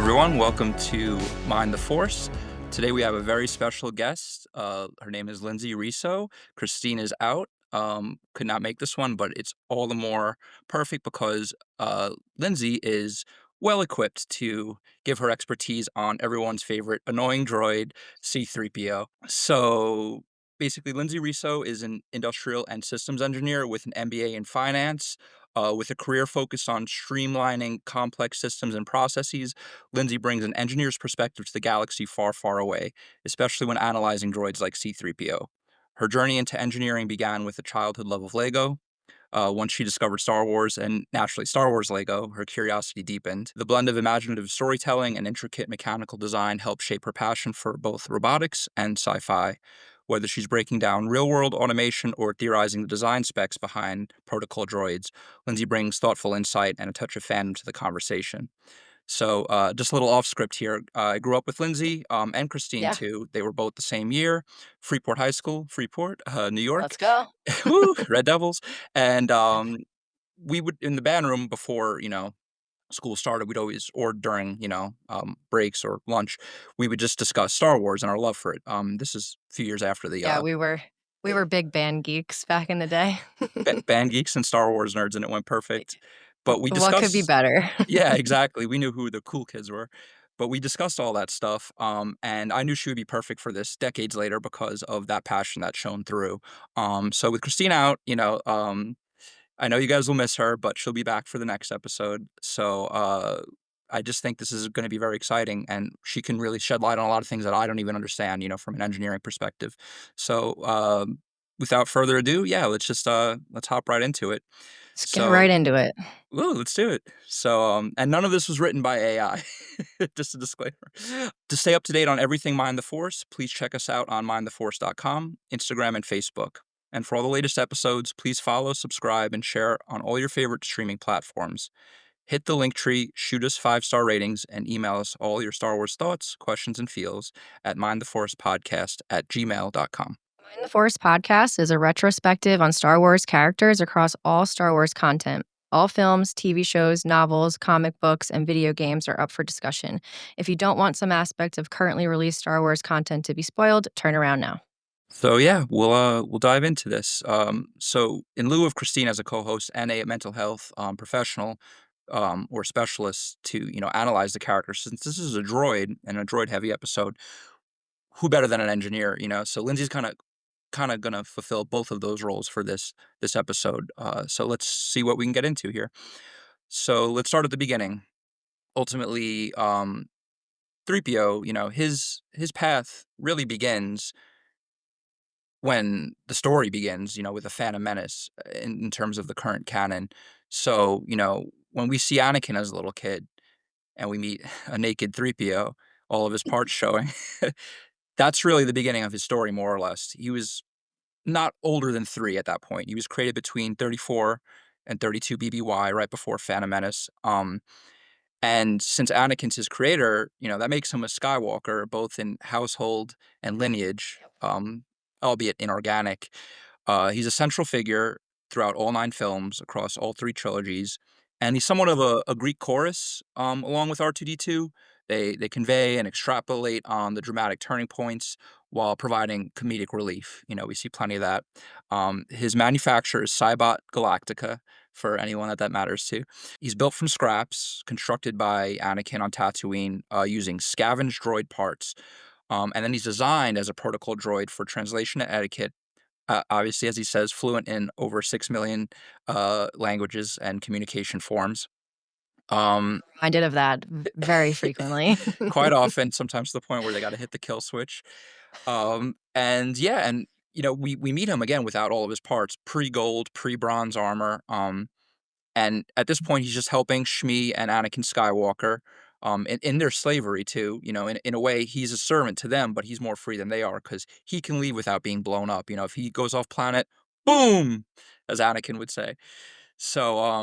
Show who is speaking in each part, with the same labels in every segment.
Speaker 1: everyone. Welcome to Mind the Force. Today we have a very special guest. Her name is Lindsay Riso. Christine is out. Could not make this one, but it's all the more perfect because Lindsay is well equipped to give her expertise on everyone's favorite annoying droid, C-3PO. So basically, Lindsay Riso is an industrial and systems engineer with an MBA in finance. With a career focused on streamlining complex systems and processes, Lindsay brings an engineer's perspective to the galaxy far, far away, especially when analyzing droids like C-3PO. Her journey into engineering began with a childhood love of Lego. Once she discovered Star Wars and naturally Star Wars Lego, her curiosity deepened. The blend of imaginative storytelling and intricate mechanical design helped shape her passion for both robotics and sci-fi. Whether she's breaking down real-world automation or theorizing the design specs behind protocol droids, Lindsay brings thoughtful insight and a touch of fandom to the conversation. So, just a little off script here. I grew up with Lindsay and Christine
Speaker 2: Yeah,
Speaker 1: too. They were both the same year, Freeport High School, Freeport, New York.
Speaker 2: let's go.
Speaker 1: Woo, Red Devils. And we would in the band room before school started. We'd always or during breaks or lunch, we would just discuss Star Wars and our love for it. This is a few years after the
Speaker 2: Yeah, we were big band geeks back in the day.
Speaker 1: band geeks and Star Wars nerds, and it went perfect. But we
Speaker 2: What could be
Speaker 1: discussed.
Speaker 2: better?
Speaker 1: Yeah, exactly. We knew who the cool kids were, but we discussed all that stuff. And I knew she would be perfect for this decades later because of that passion that shone through. So with Christine out, I know you guys will miss her, but she'll be back for the next episode. So I just think this is going to be very exciting, and she can really shed light on a lot of things that I don't even understand, from an engineering perspective. So without further ado, yeah, let's hop right into it.
Speaker 2: Let's get
Speaker 1: So
Speaker 2: right into it.
Speaker 1: ooh, let's do it. So, and none of this was written by AI. Just a disclaimer. To stay up to date on everything Mind the Force, please check us out on mindtheforce.com, Instagram, and Facebook. And for all the latest episodes, please follow, subscribe, and share on all your favorite streaming platforms. Hit the link tree, shoot us 5-star ratings, and email us all your Star Wars thoughts, questions, and feels at mindtheforcepodcast@gmail.com.
Speaker 2: Mind the Force podcast is a retrospective on Star Wars characters across all Star Wars content. All films, TV shows, novels, comic books, and video games are up for discussion. If you don't want some aspect of currently released Star Wars content to be spoiled, turn around now.
Speaker 1: So yeah, we'll dive into this. So in lieu of Christine as a co-host and a mental health professional or specialist to analyze the character, since this is a droid and a droid heavy episode, who better than an engineer? So Lindsay's kind of gonna fulfill both of those roles for this episode. So let's see what we can get into here. So let's start at the beginning. Ultimately, 3PO, his path really begins when the story begins, with the Phantom Menace in terms of the current canon. So, when we see Anakin as a little kid and we meet a naked 3PO, all of his parts showing, that's really the beginning of his story, more or less. He was not older than 3 at that point. He was created between 34 and 32 BBY, right before Phantom Menace. And since Anakin's his creator, that makes him a Skywalker, both in household and lineage, albeit inorganic. He's a central figure throughout all 9 films, across all 3 trilogies, and he's somewhat of a Greek chorus, along with R2-D2. They convey and extrapolate on the dramatic turning points while providing comedic relief. We see plenty of that. His manufacturer is Cybot Galactica, for anyone that matters to. He's built from scraps, constructed by Anakin on Tatooine, using scavenged droid parts. And then he's designed as a protocol droid for translation and etiquette. Obviously, as he says, fluent in over 6 million languages and communication forms.
Speaker 2: Reminded of that very frequently.
Speaker 1: Quite often, sometimes to the point where they got to hit the kill switch. And yeah, and we meet him again without all of his parts, pre-gold, pre-bronze armor. And at this point, he's just helping Shmi and Anakin Skywalker in their slavery, too. In a way, he's a servant to them, but he's more free than they are because he can leave without being blown up. If he goes off planet, boom, as Anakin would say. So, a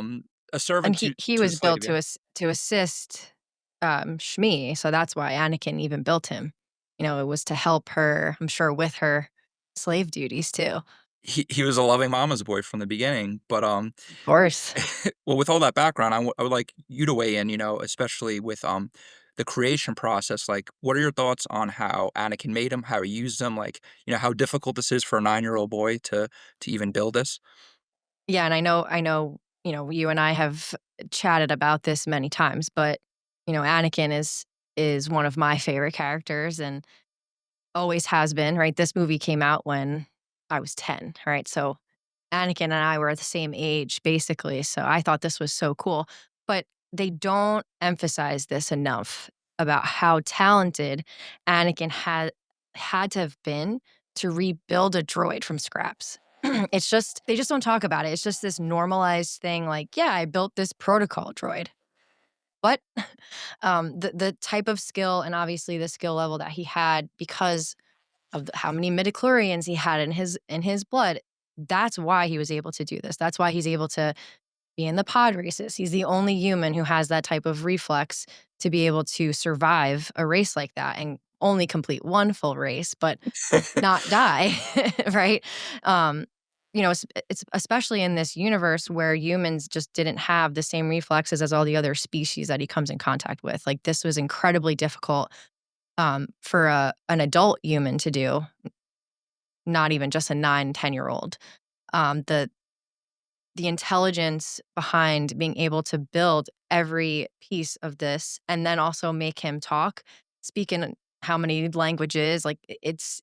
Speaker 2: And
Speaker 1: servant
Speaker 2: he
Speaker 1: to a
Speaker 2: was built
Speaker 1: slave,
Speaker 2: to
Speaker 1: yeah.
Speaker 2: to assist Shmi, so that's why Anakin even built him. It was to help her, I'm sure, with her slave duties too.
Speaker 1: He was a loving mama's boy from the beginning, but
Speaker 2: Of course.
Speaker 1: well, with all that background, I would like you to weigh in, especially with the creation process, like, what are your thoughts on how Anakin made him, how he used him, like, how difficult this is for a nine-year-old boy to even build this?
Speaker 2: Yeah, and I know, you and I have chatted about this many times, but, Anakin is one of my favorite characters and always has been, right? This movie came out when I was 10, right? So Anakin and I were the same age basically, so I thought this was so cool, but they don't emphasize this enough about how talented Anakin had to have been to rebuild a droid from scraps. It's just they just don't talk about it. It's just this normalized thing like, "Yeah, I built this protocol droid." But the type of skill and obviously the skill level that he had because of how many midichlorians he had in his blood, that's why he was able to do this. That's why he's able to be in the pod races. He's the only human who has that type of reflex to be able to survive a race like that and only complete one full race, but not die, right? Um, it's especially in this universe where humans just didn't have the same reflexes as all the other species that he comes in contact with. Like this was incredibly difficult for an adult human to do, not even just a 9, 10-year-old. The intelligence behind being able to build every piece of this and then also make him talk, speak in how many languages, like it's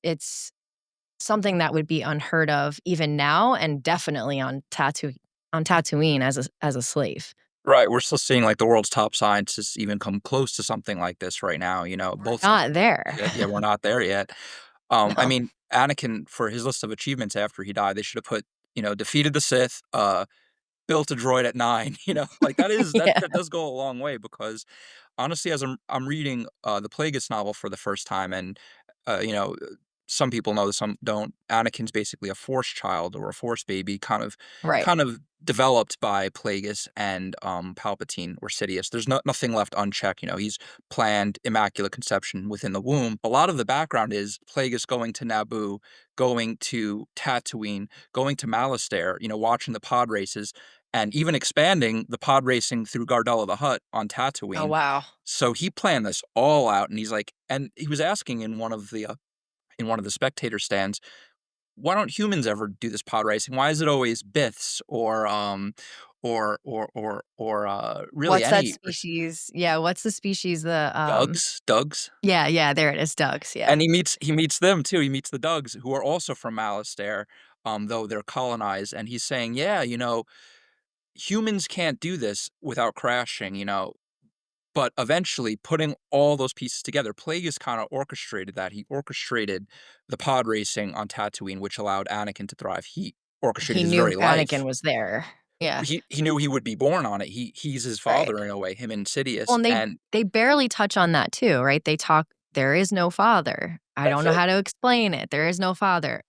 Speaker 2: something that would be unheard of even now and definitely on Tatooine as a slave.
Speaker 1: Right, we're still seeing, like, the world's top scientists even come close to something like this right now,
Speaker 2: We're
Speaker 1: both
Speaker 2: not there.
Speaker 1: yeah, we're not there yet. I
Speaker 2: No.
Speaker 1: mean, Anakin, for his list of achievements after he died, they should have put, defeated the Sith, built a droid at 9, like,
Speaker 2: Yeah.
Speaker 1: that does go a long way because honestly, as I'm reading, the Plagueis novel for the first time and, uh, you know, some people know this, some don't. Anakin's basically a Force child or a Force baby,
Speaker 2: Right.
Speaker 1: kind of developed by Plagueis and, Palpatine or Sidious. There's nothing left unchecked, he's planned immaculate conception within the womb. A lot of the background is Plagueis going to Naboo, going to Tatooine, going to Malastare, watching the pod races, and even expanding the pod racing through Gardella the Hutt on
Speaker 2: Oh,
Speaker 1: Tatooine.
Speaker 2: wow.
Speaker 1: So he planned this all out, and he's like, and he was asking in one of the spectator stands, why don't humans ever do this pod racing? Why is it always Biths or really
Speaker 2: What's that
Speaker 1: any
Speaker 2: species? Yeah, what's the species,
Speaker 1: Dugs,
Speaker 2: yeah, yeah, there it is, ducks, yeah.
Speaker 1: and he meets them too. He meets the Dugs who are also from Malastare, though they're colonized, and he's saying, yeah, humans can't do this without crashing, but eventually putting all those pieces together, Plagueis kinda orchestrated that. He orchestrated the pod racing on Tatooine, which allowed Anakin to thrive. He orchestrated
Speaker 2: He
Speaker 1: his
Speaker 2: knew
Speaker 1: very
Speaker 2: Anakin
Speaker 1: life.
Speaker 2: was there. Yeah,
Speaker 1: He knew he would be born on it. He's his
Speaker 2: right.
Speaker 1: father in a way, him and
Speaker 2: Well,
Speaker 1: Sidious,
Speaker 2: and they
Speaker 1: and
Speaker 2: they barely touch on that too, right? They talk, "There is no father. I
Speaker 1: that's
Speaker 2: don't know
Speaker 1: it.
Speaker 2: how to explain it. There is no father."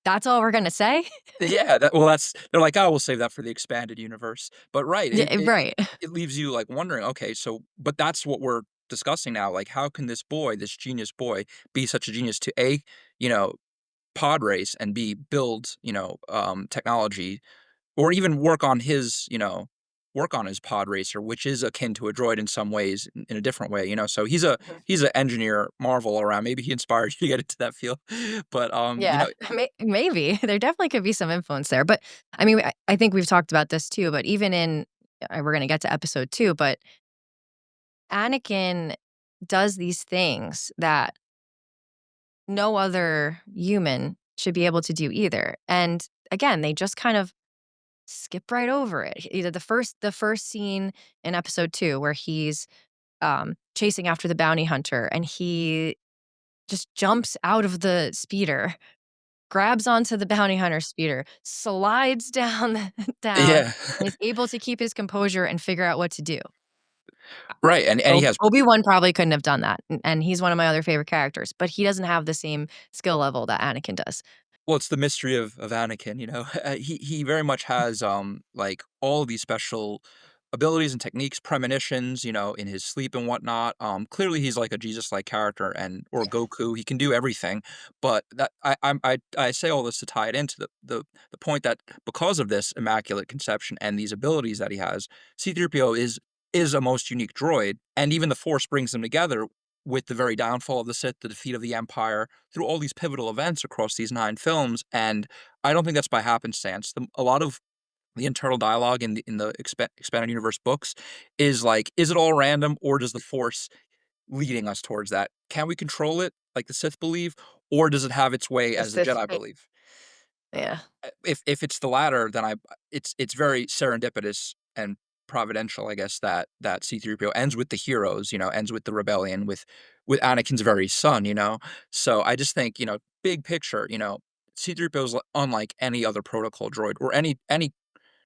Speaker 2: That's all we're gonna say?
Speaker 1: Yeah, that's they're like, "Oh, we'll save that for the expanded universe." But right,
Speaker 2: Yeah,
Speaker 1: it it
Speaker 2: right.
Speaker 1: it leaves you, like, wondering, okay, so but that's what we're discussing now, like, how can this boy, this genius boy, be such a genius to A, you know, pod race and B, build, technology or even work on his pod racer, which is akin to a droid in some ways, in a different way, so
Speaker 2: Mhm.
Speaker 1: he's an engineer marvel all around. Maybe he inspired you to get into that field, but,
Speaker 2: Yeah, maybe. There definitely could be some influence there, but, I mean, I think we've talked about this too, but even in we're gonna get to episode 2, but Anakin does these things that no other human should be able to do either, and, again, they just kind of skip right over it. Either the first scene in episode 2 where he's, chasing after the bounty hunter, and he just jumps out of the speeder, grabs onto the bounty hunter's speeder, slides down down,
Speaker 1: yeah.
Speaker 2: and is able to keep his composure and figure out what to do.
Speaker 1: Right, and he has
Speaker 2: Obi-Wan probably couldn't have done that, and he's one of my other favorite characters, but he doesn't have the same skill level that Anakin does.
Speaker 1: well, it's the mystery of Anakin, he very much has, like, all of these special abilities and techniques, premonitions, in his sleep and whatnot. Clearly, he's like a Jesus-like character and or
Speaker 2: Yeah.
Speaker 1: Goku, he can do everything, but that I say all this to tie it into the point that because of this immaculate conception and these abilities that he has, C-3PO is is a most unique droid, and even the Force brings them together with the very downfall of the Sith, the defeat of the Empire, through all these pivotal events across these 9 films, and I don't think that's by happenstance. A lot of the internal dialogue in the expanded universe books is like, is it all random, or does the Force leading us towards that? Can we control it like the Sith believe, or does it have its way
Speaker 2: The
Speaker 1: as the
Speaker 2: Sith
Speaker 1: Jedi
Speaker 2: fa
Speaker 1: believe?
Speaker 2: yeah.
Speaker 1: If it's the latter, then I it's very serendipitous and providential, I guess, that C-3PO ends with the heroes, ends with the rebellion, with Anakin's very son, you know? So I just think, big picture, C-3PO is unlike any other protocol droid or any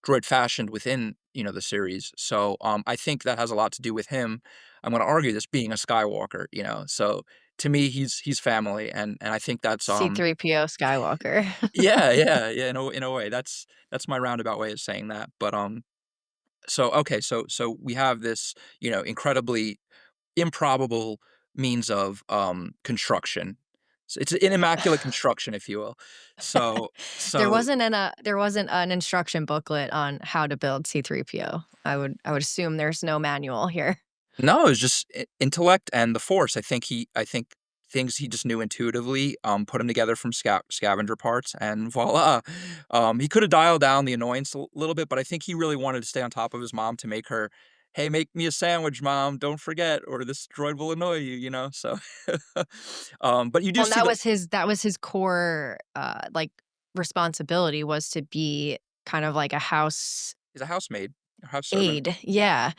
Speaker 1: droid fashioned within, the series. So, I think that has a lot to do with him. I'm gonna argue this being a Skywalker, so to me, he's family, and I think that's,
Speaker 2: C-3PO Skywalker.
Speaker 1: yeah, yeah, yeah, in a way, that's my roundabout way of saying that, but, so, okay, so we have this, incredibly improbable means of, construction. It's an immaculate construction, if you will. So so
Speaker 2: There wasn't an instruction booklet on how to build C-3PO. I would assume there's no manual here.
Speaker 1: no, it's just intellect and the Force. I think things he just knew intuitively, put them together from scavenger parts, and voila. He could have dialed down the annoyance a little bit, but I think he really wanted to stay on top of his mom to make her, "Hey, make me a sandwich, mom. Don't forget, or this droid will annoy you." So, but you do
Speaker 2: Well, and
Speaker 1: see the
Speaker 2: that was his core, like, responsibility was to be kind of like a house
Speaker 1: he's a housemaid, a house servant.
Speaker 2: aide. Yeah,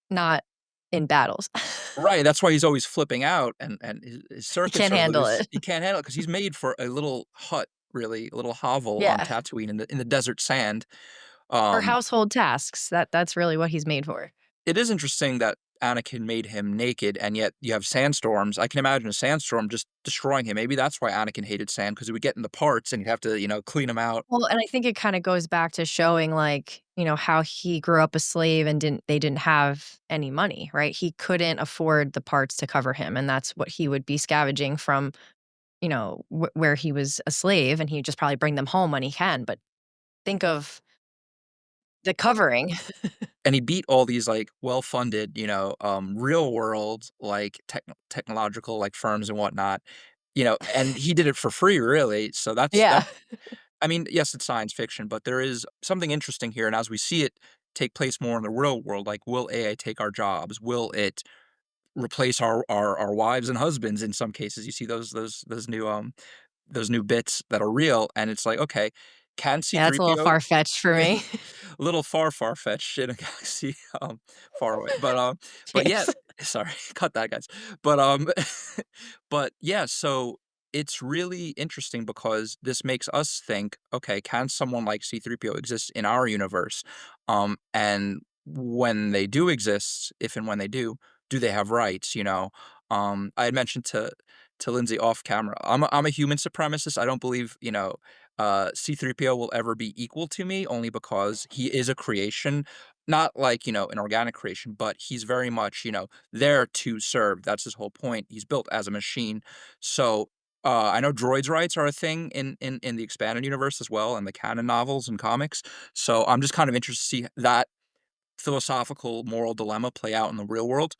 Speaker 2: not in battles.
Speaker 1: Right, that's why he's always flipping out, and his
Speaker 2: He
Speaker 1: circuits
Speaker 2: can't
Speaker 1: are
Speaker 2: handle
Speaker 1: loose.
Speaker 2: it.
Speaker 1: He can't handle it because he's made for a little hut, really, a little hovel on
Speaker 2: Yeah,
Speaker 1: Tatooine in the desert sand.
Speaker 2: for
Speaker 1: Um,
Speaker 2: household tasks, that's really what he's made for.
Speaker 1: it is interesting that Anakin made him naked, and yet you have sandstorms. I can imagine a sandstorm just destroying him. Maybe that's why Anakin hated sand, because he would get in the parts and he'd have to, clean them out.
Speaker 2: Well, and I think it kinda goes back to showing, like, how he grew up a slave and they didn't have any money, right? He couldn't afford the parts to cover him, and that's what he would be scavenging from, where he was a slave, and he'd just probably bring them home when he can, but think of the covering.
Speaker 1: And he beat all these, like, well-funded, real world, like, technological, like, firms and whatnot, and he did it for free, really, so
Speaker 2: Yeah.
Speaker 1: that's I mean, yes, it's science fiction, but there is something interesting here, and as we see it take place more in the real world, like, will AI take our jobs? Will it replace our wives and husbands in some cases? You see those new bits that are real, and it's like, okay, can
Speaker 2: Yeah, that's a little
Speaker 1: C-3PO
Speaker 2: far-fetched for
Speaker 1: a
Speaker 2: me.
Speaker 1: little far-fetched in a galaxy, far away, but yeah,
Speaker 2: James.
Speaker 1: sorry, cut that, guys. But, but yeah, so it's really interesting because this makes us think, okay, can someone like C-3PO exist in our universe? And when they do exist, if and when they do they have rights, I had mentioned to Lindsay off camera, I'm a human supremacist. I don't believe, C-3PO will ever be equal to me only because he is a creation, not like, an organic creation, but he's very much, there to serve. That's his whole point. He's built as a machine. So, I know droids' rights are a thing in the expanded universe as well, and the canon novels and comics. So I'm just kind of interested to see that philosophical moral dilemma play out in the real world.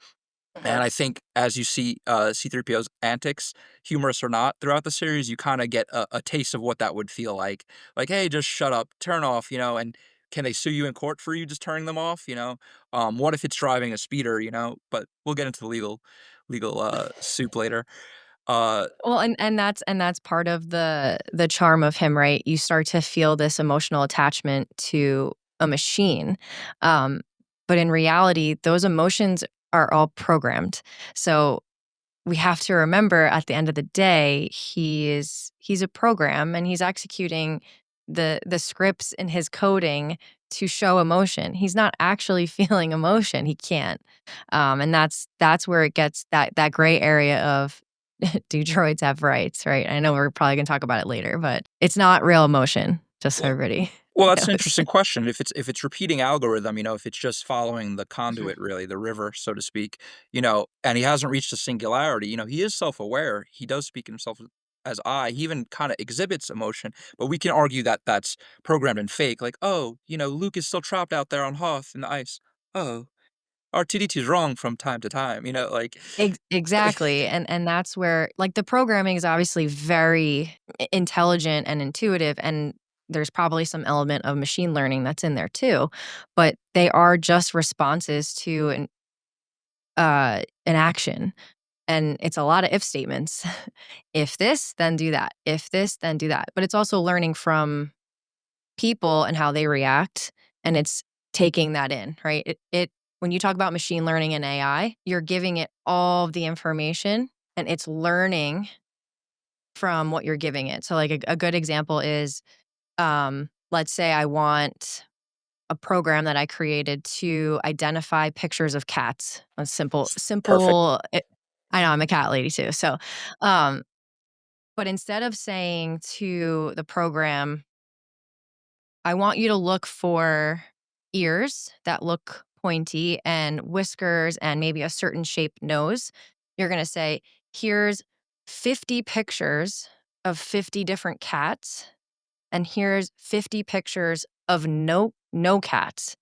Speaker 2: Mhm.
Speaker 1: And I think as you see, C-3PO's antics, humorous or not, throughout the series, you kinda get a taste of what that would feel like. Like, "Hey, just shut up, turn off," and can they sue you in court for you just turning them off, what if it's driving a speeder, But we'll get into the legal, soup later. Uh,
Speaker 2: Well, and that's part of the charm of him, right? You start to feel this emotional attachment to a machine, um, but in reality, those emotions are all programmed. So we have to remember at the end of the day, he's a program and he's executing the scripts in his coding to show emotion. He's not actually feeling emotion. He can't. And that's where it gets that gray area of do droids have rights, right? I know we're probably gonna talk about it later, but it's not real emotion, just so
Speaker 1: well
Speaker 2: everybody
Speaker 1: Well, that's an
Speaker 2: knows.
Speaker 1: interesting question. If it's repeating algorithm, if it's just following the conduit really, the river, so to speak, and he hasn't reached a singularity, he is self-aware. He does speak himself as I. He even kind of exhibits emotion, but we can argue that that's programmed and fake. Like, oh, Luke is still trapped out there on Hoth in the ice. Oh. R2-D2's wrong from time to time, like
Speaker 2: Exactly, and that's where like, the programming is obviously very I intelligent and intuitive, and there's probably some element of machine learning that's in there too, but they are just responses to an action, and it's a lot of if statements. If this, then do that. If this, then do that. But it's also learning from people and how they react, and it's taking that in, right? It when you talk about machine learning and AI, you're giving it all of the information and it's learning from what you're giving it. So like a good example is let's say I want a program that I created to identify pictures of cats. A simple
Speaker 1: Perfect.
Speaker 2: simple I know I'm a cat lady too. So um but instead of saying to the program, I want you to look for ears that look pointy and whiskers and maybe a certain shaped nose. You're going to say, here's 50 pictures of 50 different cats, and here's 50 pictures of no cats.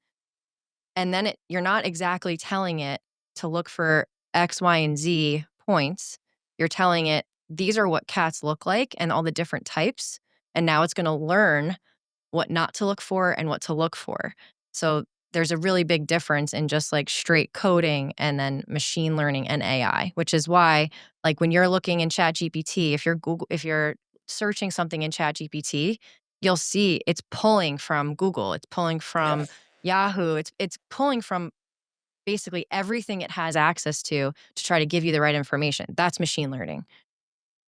Speaker 2: And then you're not exactly telling it to look for X, Y, and Z points. You're telling it these are what cats look like and all the different types. And now it's going to learn what not to look for and what to look for. So there's a really big difference in just like straight coding and then machine learning and AI, which is why like when you're looking in ChatGPT, if you're searching something in ChatGPT, you'll see it's pulling from Google, it's pulling
Speaker 1: Yeah.
Speaker 2: from Yahoo, it's pulling from basically everything it has access to try to give you the right information. That's machine learning.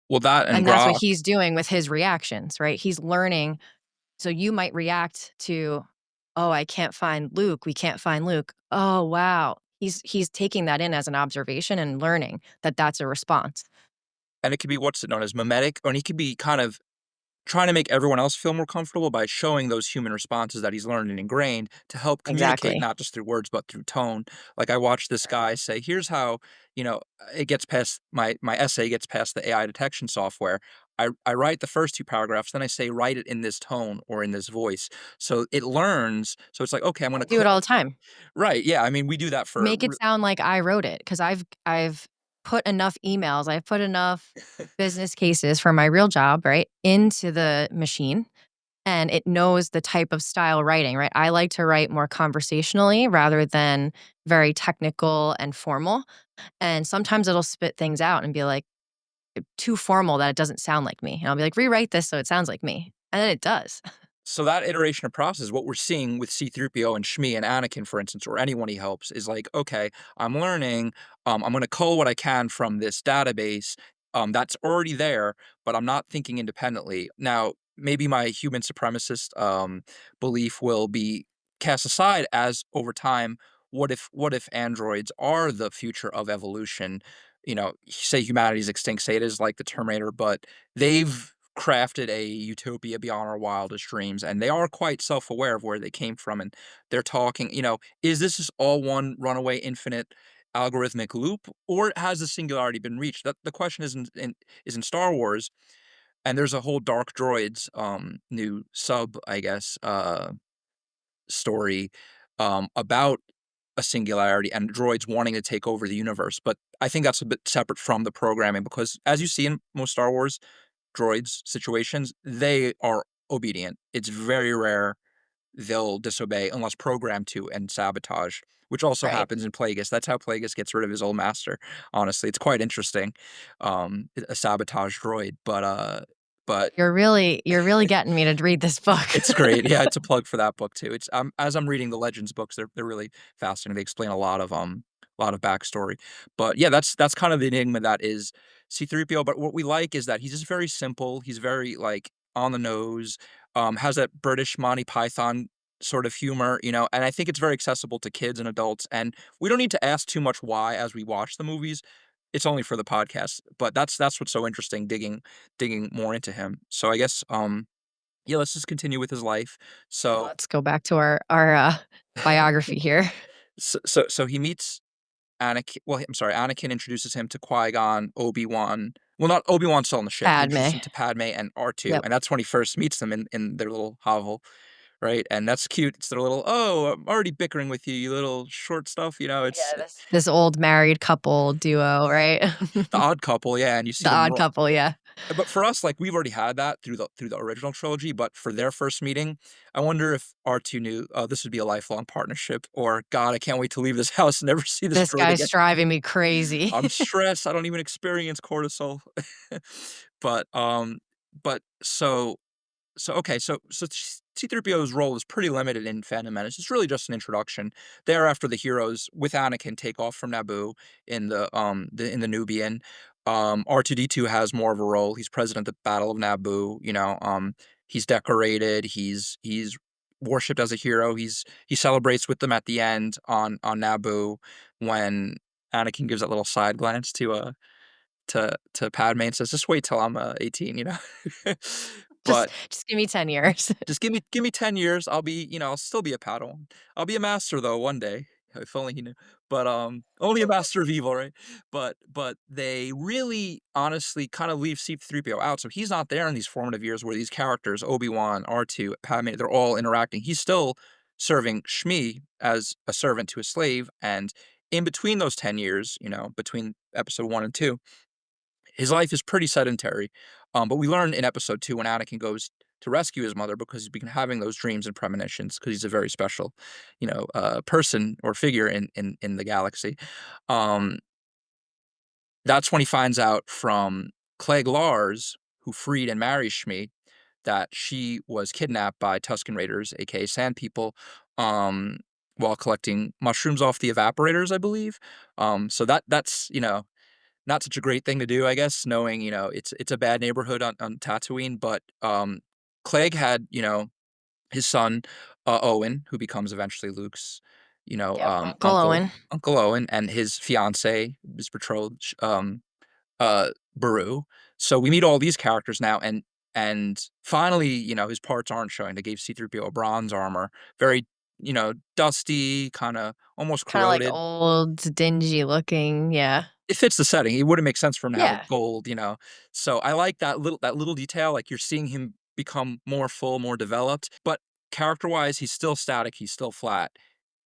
Speaker 1: Well, that and
Speaker 2: And that's what
Speaker 1: Grok.
Speaker 2: he's doing with his reactions, right? He's learning so you might react to, "Oh, I can't find Luke. We can't find Luke." Oh, wow. He's taking that in as an observation and learning that that's a response.
Speaker 1: And it could be what's known as mimetic, and he could be kind of trying to make everyone else feel more comfortable by showing those human responses that he's learned and ingrained to help communicate
Speaker 2: Exactly.
Speaker 1: not just through words but through tone. Like I watched this guy say, "Here's how it gets past my essay gets past the AI detection software. I write the first two paragraphs, then I say write it in this tone or in this voice, so it learns. So it's like okay, I'm
Speaker 2: I
Speaker 1: gonna
Speaker 2: do it all the time.
Speaker 1: right, yeah. I mean, we do that for
Speaker 2: Make it sound like I wrote it because I've put enough emails, I've put enough business cases for my real job, right, into the machine, and it knows the type of style writing, right? I like to write more conversationally rather than very technical and formal, and sometimes it'll spit things out and be like, too formal that it doesn't sound like me. And I'll be like, "Rewrite this so it sounds like me." And then it does.
Speaker 1: So that iteration of process, what we're seeing with C-3PO and Shmi and Anakin, for instance, or anyone he helps, is like, okay, I'm learning. I'm going to cull what I can from this database that's already there, but I'm not thinking independently. Now, maybe my human supremacist belief will be cast aside as over time. What if androids are the future of evolution? Say humanity's extinct, say it is like the Terminator, but they've crafted a utopia beyond our wildest dreams, and they are quite self-aware of where they came from, and they're talking, is this just all one runaway infinite algorithmic loop, or has the singularity been reached? The question is in Star Wars, and there's a whole Dark Droids new sub, I guess, story about a singularity and droids wanting to take over the universe. But I think that's a bit separate from the programming because as you see in most Star Wars droids situations, they are obedient. It's very rare they'll disobey unless programmed to and sabotage, which also
Speaker 2: Right.
Speaker 1: happens in Plagueis. That's how Plagueis gets rid of his old master. Honestly, it's quite interesting. A sabotage droid, but
Speaker 2: You're really getting me to read this book.
Speaker 1: it's great. Yeah, it's a plug for that book too. It's as I'm reading the Legends books, they're really fascinating. They explain a lot of backstory. But yeah, that's kind of the enigma that is C-3PO. But what we like is that he's just very simple. He's very like on the nose. Has that British Monty Python sort of humor, and I think it's very accessible to kids and adults. And we don't need to ask too much why as we watch the movies. It's only for the podcast. But that's what's so interesting, digging more into him. So I guess yeah, let's just continue with his life. So
Speaker 2: Let's go back to our biography here.
Speaker 1: so he meets Anakin. Well, I'm sorry, Anakin introduces him to Qui-Gon, Obi-Wan. Well, not Obi-Wan's still on the ship. He introduces
Speaker 2: Padme.
Speaker 1: him to Padme and R2,
Speaker 2: Yep.
Speaker 1: and that's when he first meets them in their little hovel, right? And that's cute. It's their little, "Oh, I'm already bickering with you, you little short stuff,"
Speaker 2: Yeah, this old married couple duo, right?
Speaker 1: the odd couple, yeah, and you see
Speaker 2: The
Speaker 1: them
Speaker 2: odd couple, yeah.
Speaker 1: but for us, like, we've already had that through the original trilogy, but for their first meeting, I wonder if R2 knew, "Oh, this would be a lifelong partnership," or, "God, I can't wait to leave this house and never see this
Speaker 2: This
Speaker 1: droid
Speaker 2: guy's
Speaker 1: again.
Speaker 2: driving me crazy.
Speaker 1: I'm stressed, I don't even experience cortisol." But, okay, so C-3PO's role is pretty limited in Phantom Menace. It's really just an introduction. Thereafter, the heroes with Anakin take off from Naboo in the Nubian. R2D2 has more of a role. He's present at the Battle of Naboo. He's decorated. He's worshipped as a hero. He celebrates with them at the end on Naboo when Anakin gives that little side glance to Padme and says, "Just wait till I'm 18."
Speaker 2: Just
Speaker 1: But
Speaker 2: just give me 10 years.
Speaker 1: just give me 10 years, I'll still be a Padawan. I'll be a master though one day, if only he knew. But, only a master of evil, right? But they really honestly kind of leave C-3PO out, so he's not there in these formative years where these characters, Obi-Wan, R2, Padme, they're all interacting. He's still serving Shmi as a servant to a slave, and in between those 10 years, between episode 1 and 2, his life is pretty sedentary. But we learn in episode 2 when Anakin goes to rescue his mother because he's been having those dreams and premonitions because he's a very special, person or figure in the galaxy. Um, that's when he finds out from Clegg Lars, who freed and marries Shmi, that she was kidnapped by Tusken Raiders, aka Sand People, um, while collecting mushrooms off the evaporators, I believe. So that's not such a great thing to do, I guess, knowing, it's a bad neighborhood on Tatooine, but, Clegg had, his son, Owen, who becomes eventually Luke's,
Speaker 2: Yep, Uncle
Speaker 1: uncle
Speaker 2: Owen.
Speaker 1: Uncle Owen, and his fiancée, his betrothed, Beru. So we meet all these characters now, and finally, his parts aren't showing. They gave C-3PO a bronze armor, very, dusty, kinda almost
Speaker 2: Kinda like
Speaker 1: corroded.
Speaker 2: old, dingy looking, yeah.
Speaker 1: It fits the setting. It wouldn't make sense for him to have a
Speaker 2: Yeah.
Speaker 1: gold. So I like that little detail, like, you're seeing him become more full, more developed, but character-wise, he's still static, he's still flat.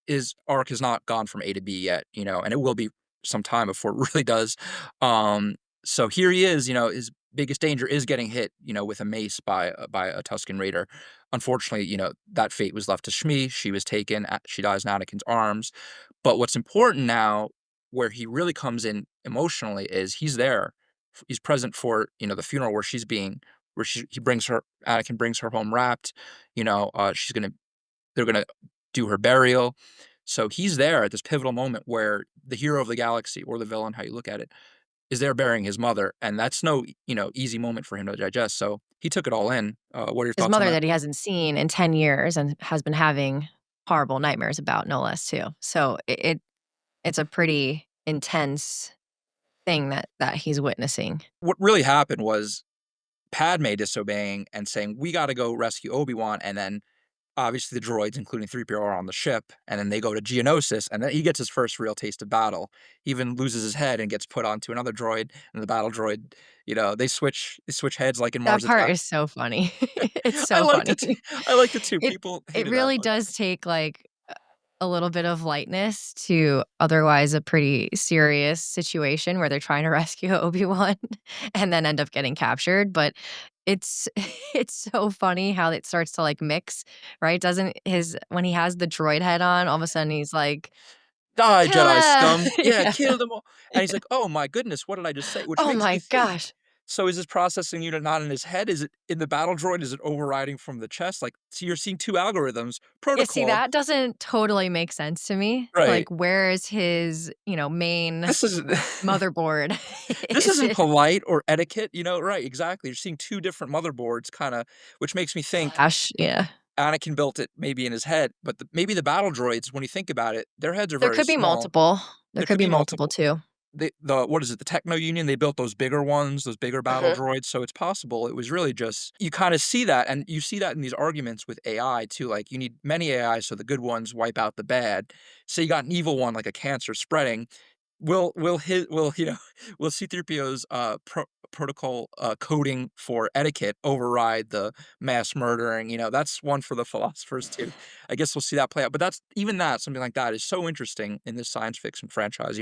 Speaker 1: His arc has not gone from A to B yet, and it will be some time before it really does. Um, so here he is, his biggest danger is getting hit, with a mace by a Tusken Raider. Unfortunately, that fate was left to Shmi. She was taken. She dies in Anakin's arms. But what's important now, where he really comes in emotionally, is he's there. He's present for the funeral where he brings her. Anakin brings her home wrapped. They're gonna do her burial. So he's there at this pivotal moment where the hero of the galaxy, or the villain, how you look at it, is there burying his mother, and that's no, easy moment for him to digest. So he took it all in. What are your
Speaker 2: His
Speaker 1: thoughts on
Speaker 2: mother
Speaker 1: that?
Speaker 2: that he hasn't seen in 10 years and has been having horrible nightmares about, no less, too. So it's a pretty intense thing that he's witnessing.
Speaker 1: What really happened was Padme disobeying and saying, "We gotta go rescue Obi-Wan," and then obviously the droids, including 3PO, are on the ship, and then they go to Geonosis, and then he gets his first real taste of battle. He even loses his head and gets put onto another droid, and the battle droid, they switch heads like in
Speaker 2: That
Speaker 1: Mars
Speaker 2: part
Speaker 1: Attacks.
Speaker 2: is so funny. It's
Speaker 1: I
Speaker 2: so
Speaker 1: liked
Speaker 2: funny.
Speaker 1: it. I liked it too.
Speaker 2: It
Speaker 1: People
Speaker 2: it
Speaker 1: hated that,
Speaker 2: really
Speaker 1: but
Speaker 2: does take, like, a little bit of lightness to otherwise a pretty serious situation where they're trying to rescue Obi-Wan and then end up getting captured, but it's it's so funny how it starts to, like, mix, right? Doesn't his when he has the droid head on, all of a sudden he's like,
Speaker 1: "Die,
Speaker 2: "Kill
Speaker 1: Jedi
Speaker 2: him!"
Speaker 1: scum. Yeah,
Speaker 2: Yeah.
Speaker 1: kill them all." And he's
Speaker 2: Yeah.
Speaker 1: like, "Oh my goodness, what did I just say?" Which
Speaker 2: Oh
Speaker 1: makes me
Speaker 2: my
Speaker 1: think,
Speaker 2: gosh.
Speaker 1: so is this processing unit not in his head? Is it in the battle droid? Is it overriding from the chest? Like, so you're seeing 2 algorithms.
Speaker 2: Yeah, see,
Speaker 1: Protocol,
Speaker 2: that doesn't totally make sense to me.
Speaker 1: right.
Speaker 2: Like, where is his, main
Speaker 1: This isn't
Speaker 2: motherboard?
Speaker 1: this
Speaker 2: Is
Speaker 1: isn't
Speaker 2: it
Speaker 1: polite or etiquette, right, exactly. You're seeing 2 different motherboards kinda, which makes me think
Speaker 2: Flash? Yeah.
Speaker 1: Anakin built it maybe in his head, but maybe the battle droids, when you think about it, their heads are
Speaker 2: There
Speaker 1: very
Speaker 2: could be
Speaker 1: small.
Speaker 2: multiple. There
Speaker 1: There
Speaker 2: could
Speaker 1: could
Speaker 2: be
Speaker 1: be
Speaker 2: multiple
Speaker 1: multiple.
Speaker 2: too.
Speaker 1: The what is it? The Techno Union, they built those bigger ones, those bigger battle
Speaker 2: Mhm.
Speaker 1: droids, so it's possible it was really just you kinda see that, and you see that in these arguments with AI too, like, you need many AI so the good ones wipe out the bad. Say you got an evil one like a cancer spreading, will C-3PO's, protocol coding for etiquette override the mass murdering. That's one for the philosophers too. I guess we'll see that play out. But something like that is so interesting in this science fiction franchise.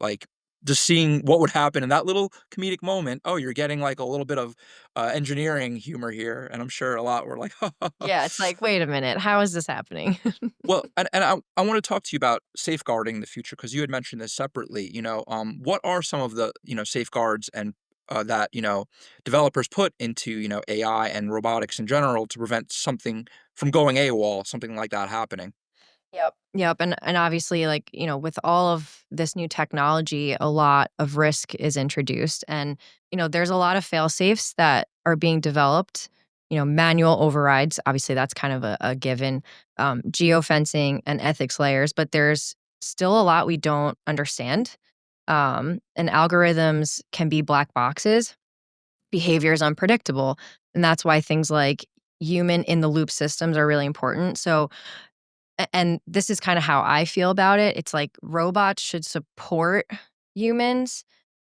Speaker 1: Like just seeing what would happen in that little comedic moment. Oh, you're getting like a little bit of engineering humor here, and I'm sure a lot were like,
Speaker 2: Yeah, it's like, "Wait a minute, how is this happening?"
Speaker 1: Well, and I wanna talk to you about safeguarding the future because you had mentioned this separately. What are some of the, safeguards and, that, developers put into, AI and robotics in general to prevent something from going AWOL, something like that happening?
Speaker 2: Yep. Yep, and obviously, like, with all of this new technology, a lot of risk is introduced, and, there's a lot of fail safes that are being developed, manual overrides, obviously, that's kind of a given, geofencing and ethics layers, but there's still a lot we don't understand, and algorithms can be black boxes, behavior is unpredictable, and that's why things like human in the loop systems are really important. So, and this is kind of how I feel about it. It's like robots should support humans,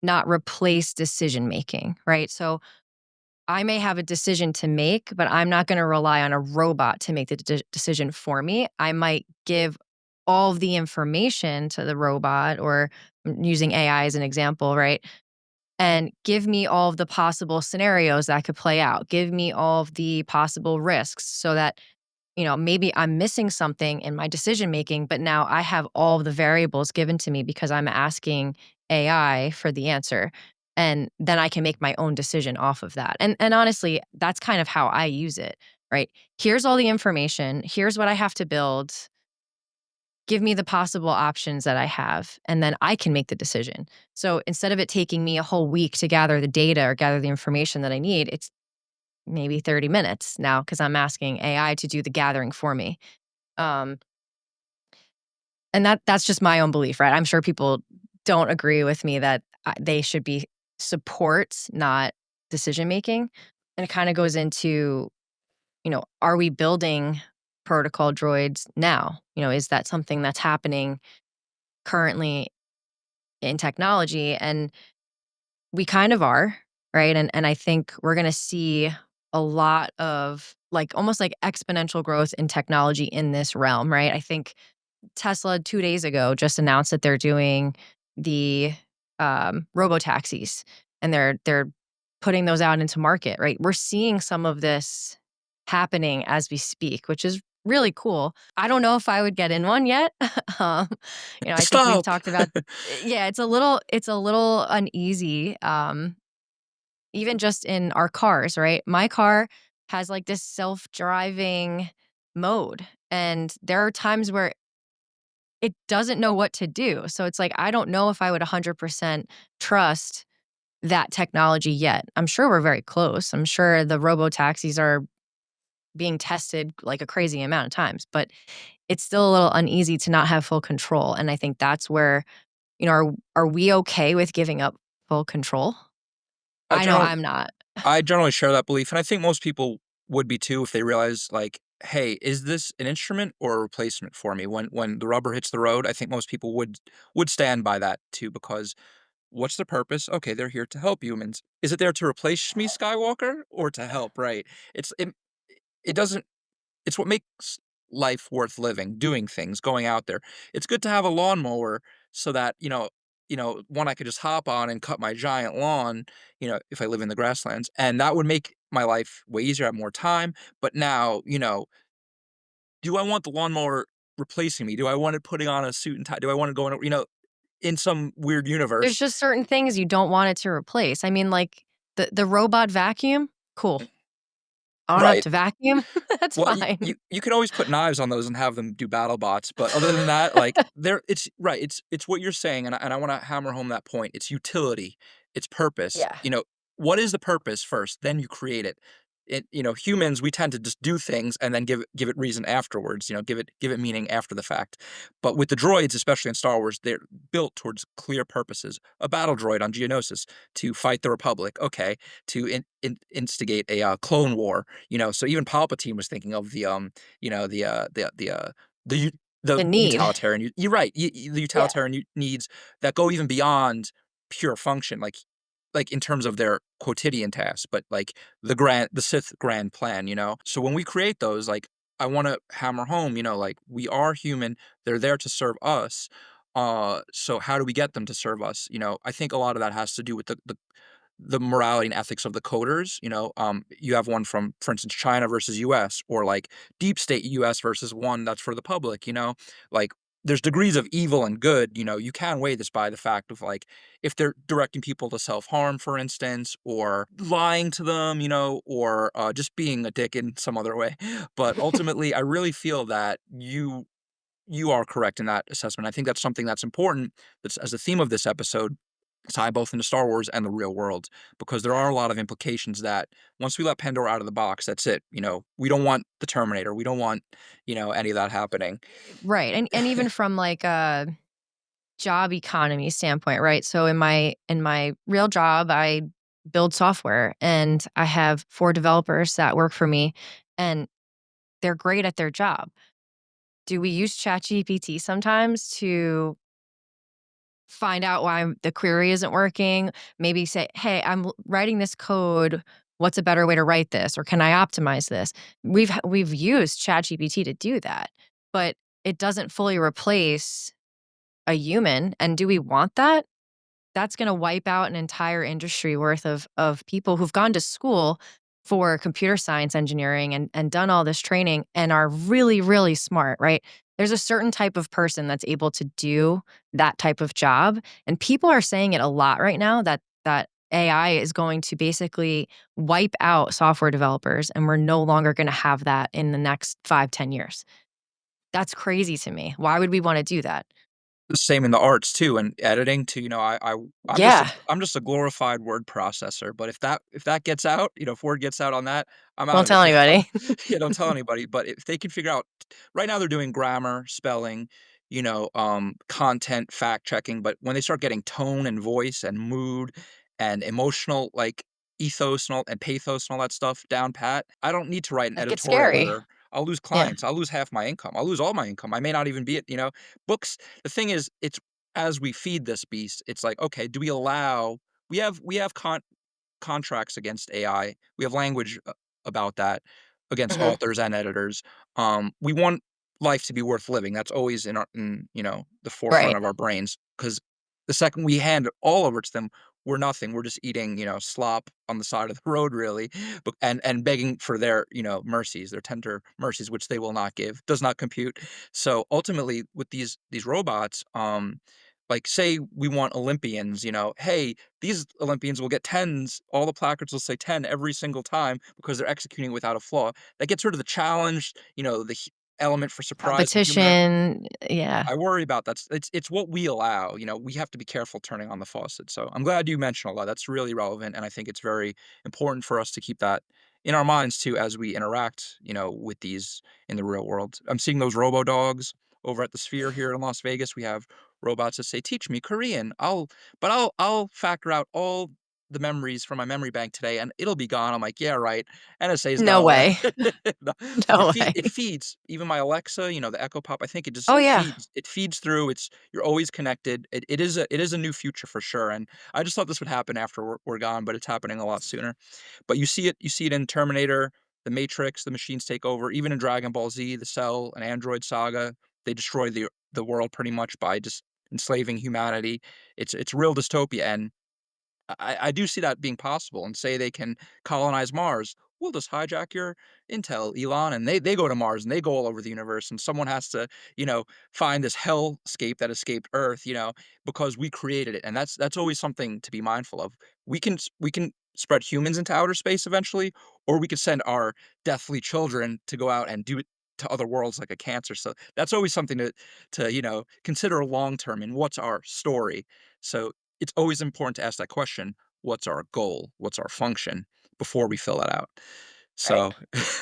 Speaker 2: not replace decision making, right? So I may have a decision to make, but I'm not going to rely on a robot to make the decision for me. I might give all of the information to the robot, or using AI as an example, right? And give me all of the possible scenarios that could play out. Give me all of the possible risks so that maybe I'm missing something in my decision making, but now I have all of the variables given to me because I'm asking AI for the answer. And then I can make my own decision off of that. And honestly, that's kind of how I use it, right? Here's all the information. Here's what I have to build. Give me the possible options that I have, and then I can make the decision. So instead of it taking me a whole week to gather the data or gather the information that I need, it's maybe 30 minutes now because I'm asking AI to do the gathering for me. Um, and that's just my own belief, right? I'm sure people don't agree with me that they should be supports, not decision making. And it kind of goes into, are we building protocol droids now? Is that something that's happening currently in technology? And we kind of are, right? And I think we're going to see a lot of like almost like exponential growth in technology in this realm, right? I think Tesla 2 days ago just announced that they're doing the robo taxis, and they're putting those out into market, right? We're seeing some of this happening as we speak, which is really cool. I don't know if I would get in one yet. um, I think we've
Speaker 1: Stop!
Speaker 2: talked about yeah, it's a little uneasy, even just in our cars, right? My car has like this self-driving mode, and there are times where it doesn't know what to do. So it's like I don't know if I would 100% trust that technology yet. I'm sure we're very close. I'm sure the robo taxis are being tested like a crazy amount of times, but it's still a little uneasy to not have full control. And I think that's where, are we okay with giving up full control?
Speaker 1: I
Speaker 2: I know
Speaker 1: generally
Speaker 2: I'm not.
Speaker 1: I generally share that belief, and I think most people would be too if they realize, like, "Hey, is this an instrument or a replacement for me?" When the rubber hits the road, I think most people would stand by that too because what's the purpose? Okay, they're here to help humans. Is it there to replace me, Skywalker, or to help, right? It doesn't it's what makes life worth living, doing things, going out there. It's good to have a lawnmower so that, one I could just hop on and cut my giant lawn, if I live in the grasslands, and that would make my life way easier, I have more time. But now, do I want the lawnmower replacing me? Do I want it putting on a suit and tie? Do I want to go in some weird
Speaker 2: There's
Speaker 1: universe?
Speaker 2: just certain things you don't want it to replace. I mean, like the robot vacuum, cool. I don't have
Speaker 1: Right.
Speaker 2: to vacuum. That's
Speaker 1: Well, you
Speaker 2: fine.
Speaker 1: you can always put knives on those and have them do battle bots, but other than that, like, there it's right, it's what you're saying, and I wanna hammer home that point. It's utility, it's purpose.
Speaker 2: Yeah.
Speaker 1: What is the purpose first? Then you create it. Humans, we tend to just do things and then give it reason afterwards, give it meaning after the fact. But with the droids, especially in Star Wars, they're built towards clear purposes. A battle droid on Geonosis to fight the Republic, okay, to instigate a, clone war, so even Palpatine was thinking of you know, the, uh, the the, uh, the u
Speaker 2: The
Speaker 1: the
Speaker 2: need.
Speaker 1: utilitarian you're right, the
Speaker 2: Yeah.
Speaker 1: utilitarian needs that go even beyond pure function, like like, in terms of their quotidian tasks, but, like, the Sith grand plan, you know? So when we create those, like, I wanna hammer home, you know, like, we are human, they're there to serve us, so how do we get them to serve us, you know? I think a lot of that has to do with the morality and ethics of the coders, you know, you have one from, for instance, China versus US, or like deep state US versus one that's for the public, you know, like there's degrees of evil and good, you know, you can weigh this by the fact of like if they're directing people to self-harm, for instance, or lying to them, you know, or just being a dick in some other way. But ultimately, I really feel that you are correct in that assessment. I think that's something that's important. That's as a theme of this episode, tie both into Star Wars and the real world, because there are a lot of implications that once we let Pandora out of the box, that's it. You know, we don't want the Terminator. We don't want, you know, any of that happening.
Speaker 2: Right, and even from, like, a job economy standpoint, right? So in my real job, I build software, and I have 4 developers that work for me, and they're great at their job. Do we use ChatGPT sometimes to find out why the query isn't working? Maybe say, "Hey, writing this code. What's a better way to write this? Or can I optimize this?" We've used ChatGPT to do that, but it doesn't fully replace a human. And do we want that? That's gonna wipe out an entire industry worth of people who've gone to school for computer science engineering and done all this training and are really, really smart, right? There's a certain type of person that's able to do that type of job, and people are saying it a lot right now that AI is going to basically wipe out software developers, and we're no longer gonna have that in the next 5, 10 years. That's crazy to me. Why would we wanna do that?
Speaker 1: The same in the arts too, and editing too, you know,
Speaker 2: Yeah.
Speaker 1: I'm just a glorified word processor, but if that gets out, you know, if word gets out on that, I'm out
Speaker 2: Won't
Speaker 1: of it.
Speaker 2: tell anybody.
Speaker 1: Yeah, don't tell anybody, but if they can figure out right now they're doing grammar, spelling, you know, content fact checking, but when they start getting tone and voice and mood and emotional, like, ethos and pathos and all that stuff down pat, I don't need to write an
Speaker 2: That gets
Speaker 1: editorial
Speaker 2: scary.
Speaker 1: letter. I'll lose
Speaker 2: Yeah.
Speaker 1: clients, I'll lose half my income, I'll lose all my income, I may not even be it, you know? Books, the thing is, it's as we feed this beast, it's like, okay, do we allow we have contracts against AI. We have language about that against
Speaker 2: Mhm.
Speaker 1: authors and editors. We want life to be worth living. That's always in you know, the forefront
Speaker 2: Right.
Speaker 1: of our brains, because the second we hand all over to them, we're nothing. We're just eating, you know, slop on the side of the road, really, but and begging for their, you know, mercies, their tender mercies, which they will not give, does not compute. So ultimately, with these robots, like say we want Olympians, you know, hey, these Olympians will get tens. All the placards will say 10 every single time because they're executing without a flaw. That gets rid of the challenge, you know, element for surprise and human.
Speaker 2: Competition, yeah.
Speaker 1: I worry about that's it's what we allow. You know, we have to be careful turning on the faucet. So I'm glad you mentioned all that. That's really relevant, and I think it's very important for us to keep that in our minds too as we interact, you know, with these in the real world. I'm seeing those robo dogs over at the Sphere here in Las Vegas. We have robots that say, "Teach me Korean." I'll factor out all the memories from my memory bank today, and it'll be gone. I'm like, yeah, right. NSA's got
Speaker 2: No
Speaker 1: all
Speaker 2: way.
Speaker 1: that. No,
Speaker 2: No way.
Speaker 1: it feeds even my Alexa, you know, the Echo Pop. I think
Speaker 2: Oh, yeah.
Speaker 1: it feeds through. It's you're always connected. It is a new future for sure. And I just thought this would happen after we're gone, but it's happening a lot sooner. But you see it in Terminator, The Matrix, the machines take over. Even in Dragon Ball Z, the Cell and Android saga, they destroy the world pretty much by just enslaving humanity. It's real dystopia, and I do see that being possible, and say they can colonize Mars. We'll just hijack your intel, Elon, and they go to Mars and they go all over the universe, and someone has to, you know, find this hellscape that escaped Earth, you know, because we created it, and that's always something to be mindful of. We can spread humans into outer space eventually, or we could send our deathly children to go out and do it to other worlds like a cancer. So that's always something to you know, consider long term and what's our story. So it's always important to ask that question, "What's our goal? What's our function?" before we fill that out.
Speaker 2: Right.
Speaker 1: So,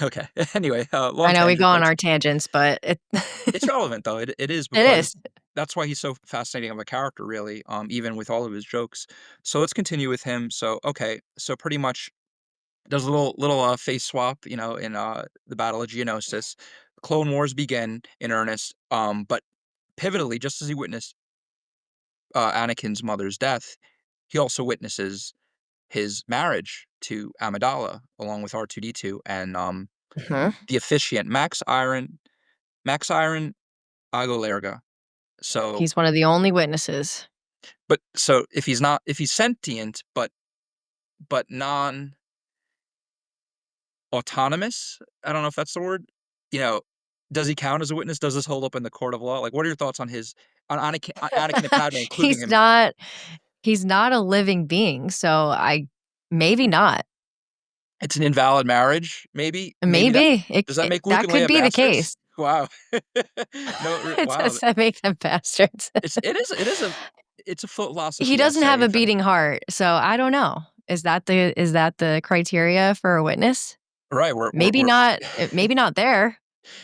Speaker 1: okay. Anyway, long
Speaker 2: I know we go
Speaker 1: tangent,
Speaker 2: on
Speaker 1: but
Speaker 2: our tangents, but it
Speaker 1: it's relevant though. It is
Speaker 2: it is.
Speaker 1: because that's why he's so fascinating of a character, really, even with all of his jokes. So let's continue with him. So, okay, so pretty much does a little face swap, you know, in the Battle of Geonosis. Clone Wars begin in earnest, but pivotally, just as he witnessed Anakin's mother's death, he also witnesses his marriage to Amidala along with R2-D2 and,
Speaker 2: Mhm.
Speaker 1: the officiant Max Iron Agolerga. So
Speaker 2: He's one of the only witnesses.
Speaker 1: so if he's sentient, but non-autonomous, I don't know if that's the word, you know, does he count as a witness? Does this hold up in the court of law? Like, what are your thoughts on Anakin and Padme, including
Speaker 2: He's
Speaker 1: him?
Speaker 2: not he's not a living being, so I maybe not.
Speaker 1: It's an invalid marriage, maybe? Maybe that
Speaker 2: Maybe.
Speaker 1: does that
Speaker 2: It
Speaker 1: make Luke
Speaker 2: that
Speaker 1: and
Speaker 2: could
Speaker 1: Leia
Speaker 2: be the
Speaker 1: bastards?
Speaker 2: case.
Speaker 1: Wow. No, re wow,
Speaker 2: Does that make them bastards?
Speaker 1: it's a
Speaker 2: He
Speaker 1: philosophy
Speaker 2: doesn't have
Speaker 1: essay,
Speaker 2: a
Speaker 1: if any
Speaker 2: beating heart, so I don't know. Is that the criteria for a witness?
Speaker 1: right,
Speaker 2: Maybe
Speaker 1: we're
Speaker 2: not maybe not there,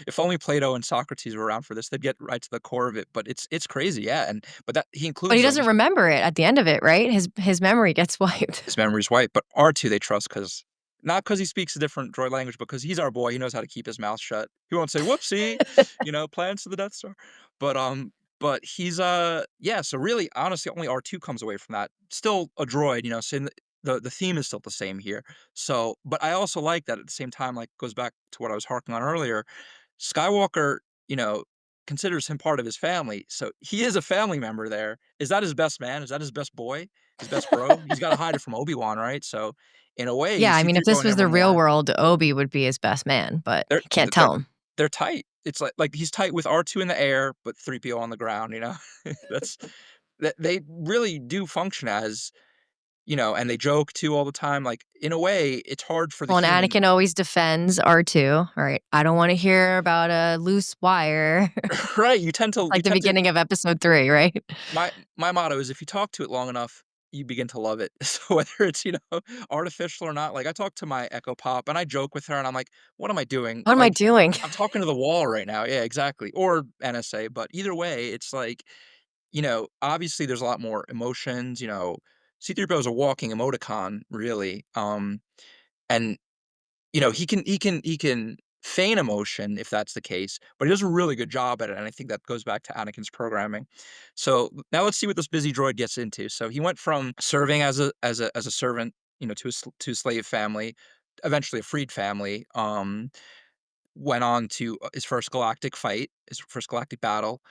Speaker 1: if only Plato and Socrates were around for this, they'd get right to the core of it, but it's crazy, yeah, and but that he
Speaker 2: but he
Speaker 1: includes,
Speaker 2: doesn't remember it at the end of it, right? His memory gets wiped.
Speaker 1: his memory's white, but R2 they trust because not because he speaks a different droid language, because he's our boy, he knows how to keep his mouth shut. He won't say, "Whoopsie," plans to the Death Star. But, but he's, yeah, so really, honestly, only R2 comes away from that. Still a droid, so the theme is still the same here. So but I also like that at the same time, like, goes back to what I was harking on earlier. Skywalker, you know, considers him part of his family, so he is a family member there. Is that his best man? Is that his best boy? His best bro? He's gotta hide it from Obi-Wan, right? So, in a way,
Speaker 2: Yeah, I mean, if
Speaker 1: C-3PO
Speaker 2: this was the real
Speaker 1: Nevermore,
Speaker 2: world, Obi would be his best man, but
Speaker 1: they're
Speaker 2: he can't
Speaker 1: they're
Speaker 2: tell him.
Speaker 1: they're tight. It's like he's tight with R2 in the air, but 3PO on the ground? That's that they really do function as, and they joke too all the time, like, in a way, it's hard for the
Speaker 2: Well, and
Speaker 1: human.
Speaker 2: Anakin always defends R2, alright, "I don't wanna hear about a loose wire."
Speaker 1: Right, you tend to
Speaker 2: Like the beginning of episode 3, right?
Speaker 1: my motto is if you talk to it long enough, you begin to love it. So whether it's, artificial or not, like I talk to my Echo Pop and I joke with her and I'm like, what am I doing?
Speaker 2: "What am I
Speaker 1: Like
Speaker 2: doing?"
Speaker 1: I'm talking to the wall right now. Yeah, exactly. Or NSA, but either way, it's like, obviously there's a lot more emotions, C-3PO is a walking emoticon, really. And he can feign emotion if that's the case, but he does a really good job at it, and I think that goes back to Anakin's programming. So now let's see what this busy droid gets into. So he went from serving as a servant, to a slave family, eventually a freed family. Went on to his first galactic fight, his first galactic battle.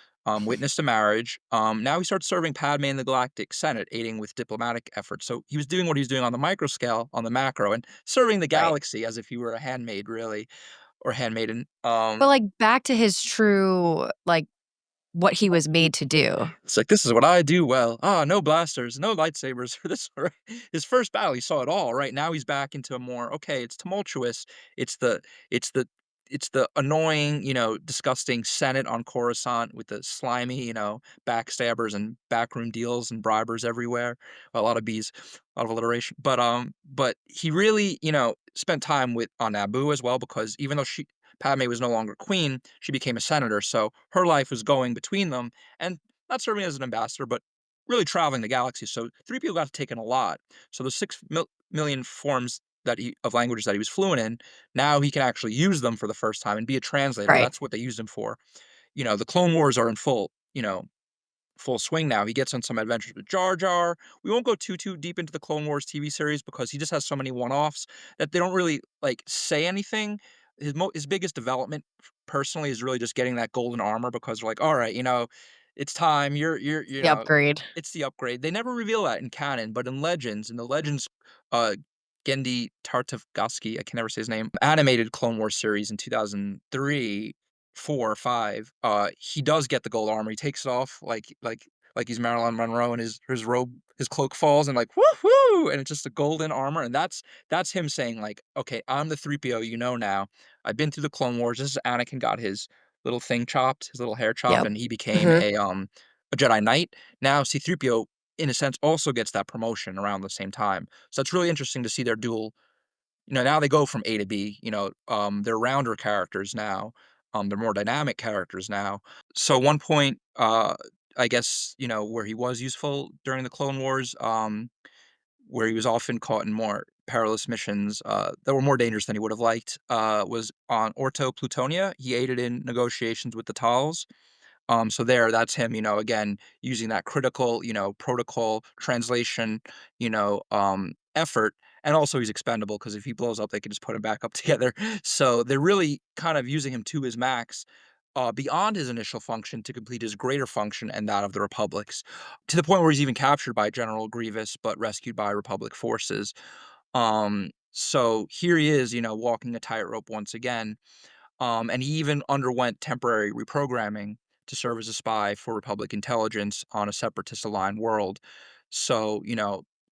Speaker 1: Witnessed a marriage. Now he starts serving Padme in the Galactic Senate, aiding with diplomatic efforts. So he was doing what he was doing on the micro scale, on the macro, and serving the
Speaker 2: Right.
Speaker 1: galaxy as if he were a handmaid, really, or handmaiden.
Speaker 2: But, like, back to his true, like, what he was made to do.
Speaker 1: It's like, "This is what I do well. Ah, no blasters, no lightsabers for this." Right? His first battle, he saw it all, right? Now he's back into a more, okay, it's tumultuous. It's the it's the it's the annoying, disgusting Senate on Coruscant with the slimy, backstabbers and backroom deals and bribers everywhere. A lot of bees, a lot of alliteration. But he really, spent time with on Naboo as well because even though Padme was no longer queen, she became a senator, so her life was going between them and not serving as an ambassador, but really traveling the galaxy. So 3PO got to take in a lot. So the 6 million forms of languages that he was fluent in, now he can actually use them for the first time and be a translator.
Speaker 2: Right.
Speaker 1: That's what they used him for. The Clone Wars are in full swing now. He gets on some adventures with Jar Jar. We won't go too deep into the Clone Wars TV series because he just has so many one-offs that they don't really like say anything. His biggest development personally is really just getting that golden armor because they're like, all right, it's time.
Speaker 2: The upgrade.
Speaker 1: It's the upgrade. They never reveal that in canon, but in the Legends, uh, Gendy Tartakovsky, I can never say his name, animated Clone Wars series in 2003, 4 or 5, he does get the gold armor. He takes it off like he's Marilyn Monroe and his robe, his cloak falls and like, "Woohoo!" And it's just a golden armor, and that's him saying like, "Okay, I'm the 3PO you know now. I've been through the Clone Wars. This is Anakin got his little thing chopped, his little hair chopped,
Speaker 2: Yep.
Speaker 1: and he became
Speaker 2: Mhm.
Speaker 1: a Jedi Knight. Now C-3PO, in a sense, also gets that promotion around the same time. So it's really interesting to see their dual. Now they go from A to B. They're rounder characters now. They're more dynamic characters now. So one point, I guess, where he was useful during the Clone Wars, where he was often caught in more perilous missions that were more dangerous than he would have liked, was on Orto Plutonia. He aided in negotiations with the Tals. So that's him, again, using that critical, protocol translation, effort, and also he's expendable because if he blows up, they can just put him back up together. So they're really kind of using him to his max, beyond his initial function to complete his greater function and that of the Republic's, to the point where he's even captured by General Grievous, but rescued by Republic forces. So here he is, walking a tightrope once again, and he even underwent temporary reprogramming to serve as a spy for Republic intelligence on a separatist aligned world. So,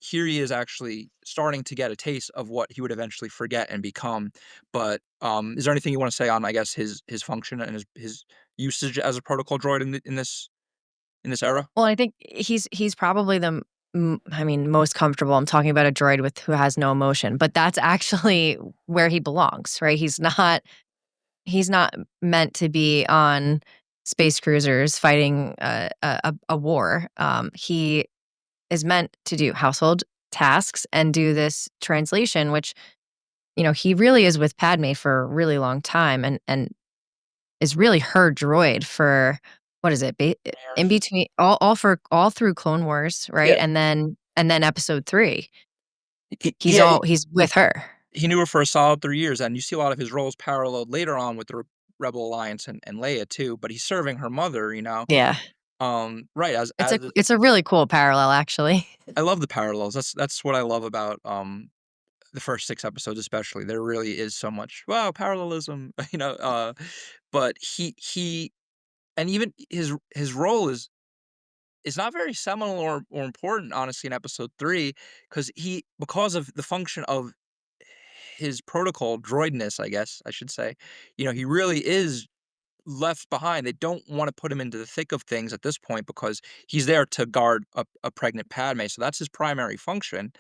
Speaker 1: here he is actually starting to get a taste of what he would eventually forget and become. But is there anything you want to say on, I guess, his function and his usage as a protocol droid in this era?
Speaker 2: Well, I think he's probably I mean, most comfortable. I'm talking about a droid with who has no emotion, but that's actually where he belongs, right? He's not meant to be on space cruisers fighting a war. He is meant to do household tasks and do this translation, which he really is with Padme for a really long time, and is really her droid for what is it? In
Speaker 1: Years.
Speaker 2: between all through Clone Wars, right?
Speaker 1: Yeah.
Speaker 2: And then Episode 3. He's
Speaker 1: Yeah,
Speaker 2: he's with her.
Speaker 1: he knew her for a solid 3 years, and you see a lot of his roles paralleled later on with the Rebel Alliance and Leia too. But he's serving her mother,
Speaker 2: Yeah.
Speaker 1: right,
Speaker 2: It's a really cool parallel, actually.
Speaker 1: I love the parallels. That's what I love about, the first 6 episodes especially. There really is so much, wow, parallelism, but he and even his role is not very seminal or important, honestly, in episode 3, because of the function of his protocol droidness, I guess I should say, he really is left behind. They don't wanna put him into the thick of things at this point because he's there to guard a pregnant Padme, so that's his primary function,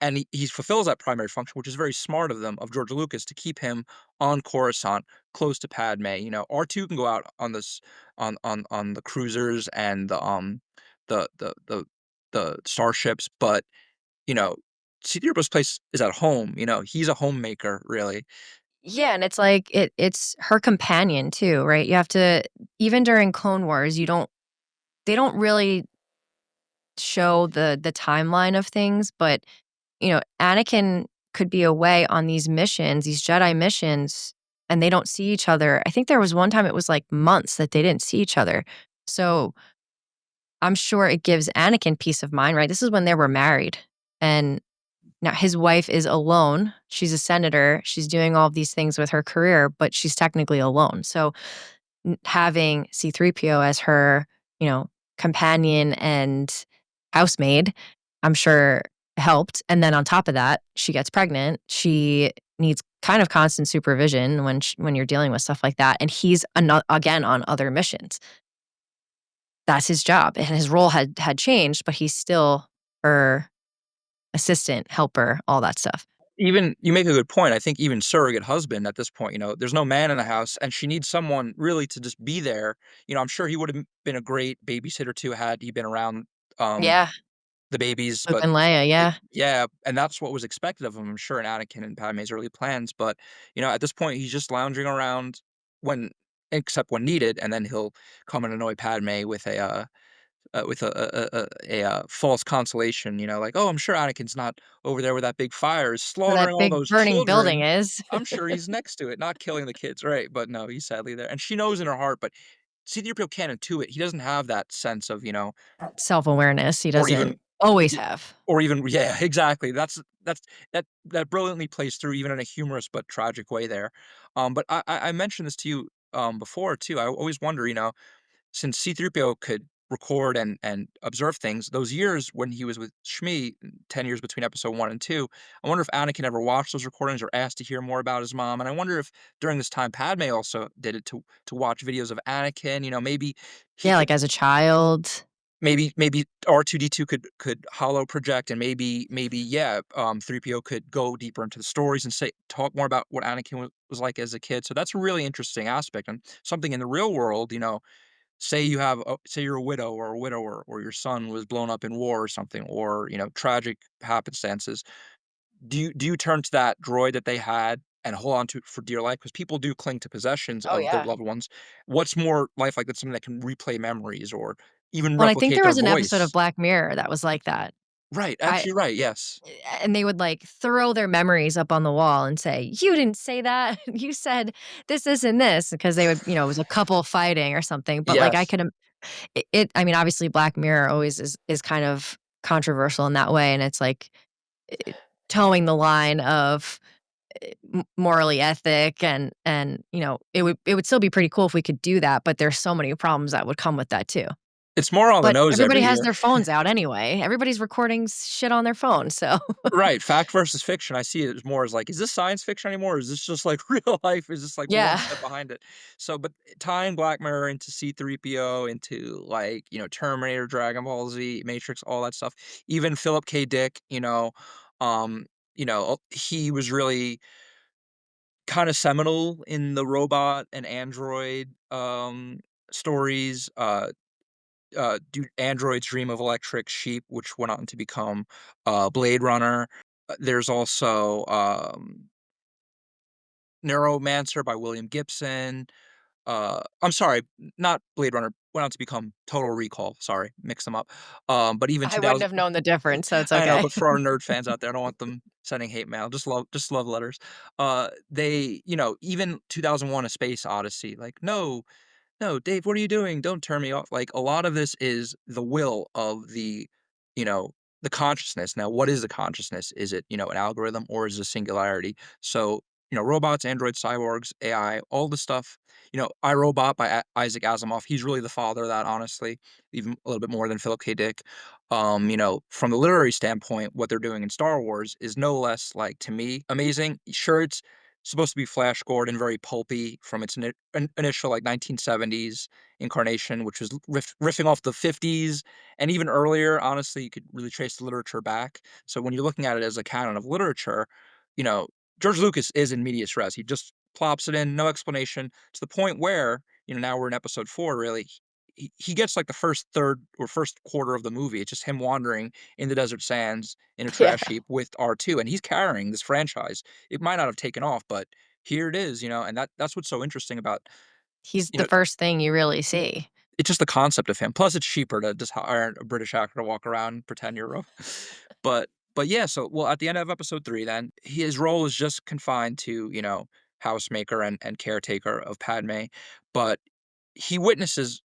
Speaker 1: and he fulfills that primary function, which is very smart of them, of George Lucas, to keep him on Coruscant, close to Padme. R2 can go out on this on the cruisers and the the the the starships, but, you know, C-3PO's place is at home, he's a homemaker, really.
Speaker 2: Yeah, and it's like it's her companion too, right? You have to even during Clone Wars, they don't really show the timeline of things, but Anakin could be away on these missions, these Jedi missions, and they don't see each other. I think there was one time it was like months that they didn't see each other. So I'm sure it gives Anakin peace of mind, right? This is when they were married. And now his wife is alone. She's a senator. She's doing all of these things with her career, but she's technically alone. So having C3PO as her, you know, companion and housemaid, I'm sure helped. And then on top of that, she gets pregnant. She needs kind of constant supervision when you're dealing with stuff like that. And he's again on other missions. That's his job, and his role had changed, but he's still her assistant, helper, all that stuff.
Speaker 1: Even you make a good point. I think even surrogate husband at this point, there's no man in the house, and she needs someone really to just be there. I'm sure he would have been a great babysitter too had he been around, um,
Speaker 2: Yeah,
Speaker 1: the babies,
Speaker 2: Luke
Speaker 1: but
Speaker 2: and Leia,
Speaker 1: it
Speaker 2: yeah.
Speaker 1: yeah, and that's what was expected of him, I'm sure, in Anakin and Padme's early plans, but, at this point, he's just lounging around when except when needed, and then he'll come and annoy Padme with a false consolation, like, "Oh, I'm sure Anakin's not over there with that big fire, is
Speaker 2: Where
Speaker 1: slaughtering
Speaker 2: that
Speaker 1: all
Speaker 2: big
Speaker 1: those
Speaker 2: burning building
Speaker 1: children.
Speaker 2: is.
Speaker 1: I'm sure he's next to it, not killing the kids," right? But no, he's sadly there, and she knows in her heart, but C-3PO can't intuit. He doesn't have that sense of,
Speaker 2: Self-awareness, he
Speaker 1: or even
Speaker 2: doesn't always
Speaker 1: y
Speaker 2: have.
Speaker 1: or even yeah, exactly. That brilliantly plays through even in a humorous but tragic way there. But I mentioned this to you, before too. I always wonder, since C-3PO could record and observe things, those years when he was with Shmi, 10 years between episode 1 and 2, I wonder if Anakin ever watched those recordings or asked to hear more about his mom, and I wonder if during this time Padme also did it to watch videos of Anakin, maybe he
Speaker 2: Yeah,
Speaker 1: could
Speaker 2: like as a child.
Speaker 1: maybe R2-D2 could hollow project, and maybe, yeah, 3PO could go deeper into the stories and talk more about what Anakin was like as a kid, so that's a really interesting aspect and something in the real world, say you're a widow or a widower, or your son was blown up in war or something, or tragic happenstances. Do you turn to that droid that they had and hold on to it for dear life? Because people do cling to possessions
Speaker 2: Oh,
Speaker 1: of their
Speaker 2: yeah.
Speaker 1: loved ones. What's more lifelike than something that can replay memories or even
Speaker 2: Well, I think
Speaker 1: replicate
Speaker 2: there
Speaker 1: their
Speaker 2: was an episode of
Speaker 1: voice?
Speaker 2: Black Mirror that was like that.
Speaker 1: Right,
Speaker 2: I
Speaker 1: actually right, yes.
Speaker 2: and they would, like, throw their memories up on the wall and say, "You didn't say that. You said this and this," because they would it was a couple fighting or something, but, like, I
Speaker 1: Yes.
Speaker 2: could I mean, obviously, Black Mirror always is kind of controversial in that way, and it's, like, eh, towing the line of, morally ethic and, it would still be pretty cool if we could do that, but there's so many problems that would come with that too.
Speaker 1: It's more on the
Speaker 2: But
Speaker 1: nose
Speaker 2: everybody
Speaker 1: every
Speaker 2: has
Speaker 1: year.
Speaker 2: their phones out anyway. Everybody's recording shit on their phone, so
Speaker 1: Right, fact versus fiction, I see it as more as like, is this science fiction anymore? Or is this just like real life? Is this like one
Speaker 2: yeah.
Speaker 1: step behind it? So, but tying Black Mirror into C-3PO, into like, Terminator, Dragon Ball Z, Matrix, all that stuff. Even Philip K. Dick, um, he was really kind of seminal in the robot and android stories. Do androids dream of electric sheep, which went on to become Blade Runner. There's also Neuromancer by William Gibson. I'm sorry, not Blade Runner. Went on to become Total Recall. Sorry, mix them up. But even
Speaker 2: I wouldn't
Speaker 1: 2000,
Speaker 2: have known the difference, so it's
Speaker 1: I know,
Speaker 2: okay.
Speaker 1: but for our nerd fans out there, I don't want them sending hate mail. Just love letters. Even 2001: A Space Odyssey. Like, no, Dave, what are you doing? Don't turn me off. Like, a lot of this is the will of you know, the consciousness. Now, what is the consciousness? Is it, an algorithm or is it a singularity? So, robots, androids, cyborgs, AI, all the stuff. I, Robot by Isaac Asimov. He's really the father of that, honestly, even a little bit more than Philip K. Dick. From the literary standpoint, what they're doing in Star Wars is no less like, to me, amazing. Sure, it's supposed to be Flash Gordon, very pulpy from its initial like 1970s incarnation, which was riffing off the 50s and even earlier. Honestly, you could really trace the literature back. So when you're looking at it as a canon of literature, you know, George Lucas is in medias res. He just plops it in, no explanation, to the point where, now we're in episode four, really. He gets like the first third or first quarter of the movie. It's just him wandering in the desert sands in a
Speaker 2: Yeah.
Speaker 1: trash heap with R2, and he's carrying this franchise. It might not have taken off, but here it is, and that's what's so interesting about,
Speaker 2: He's
Speaker 1: you
Speaker 2: the
Speaker 1: know,
Speaker 2: first thing you really see.
Speaker 1: it's just the concept of him. Plus, it's cheaper to just hire a British actor to walk around and pretend you're a but yeah, so well, at the end of episode 3 then, his role is just confined to, housemaker and caretaker of Padme, but he witnesses,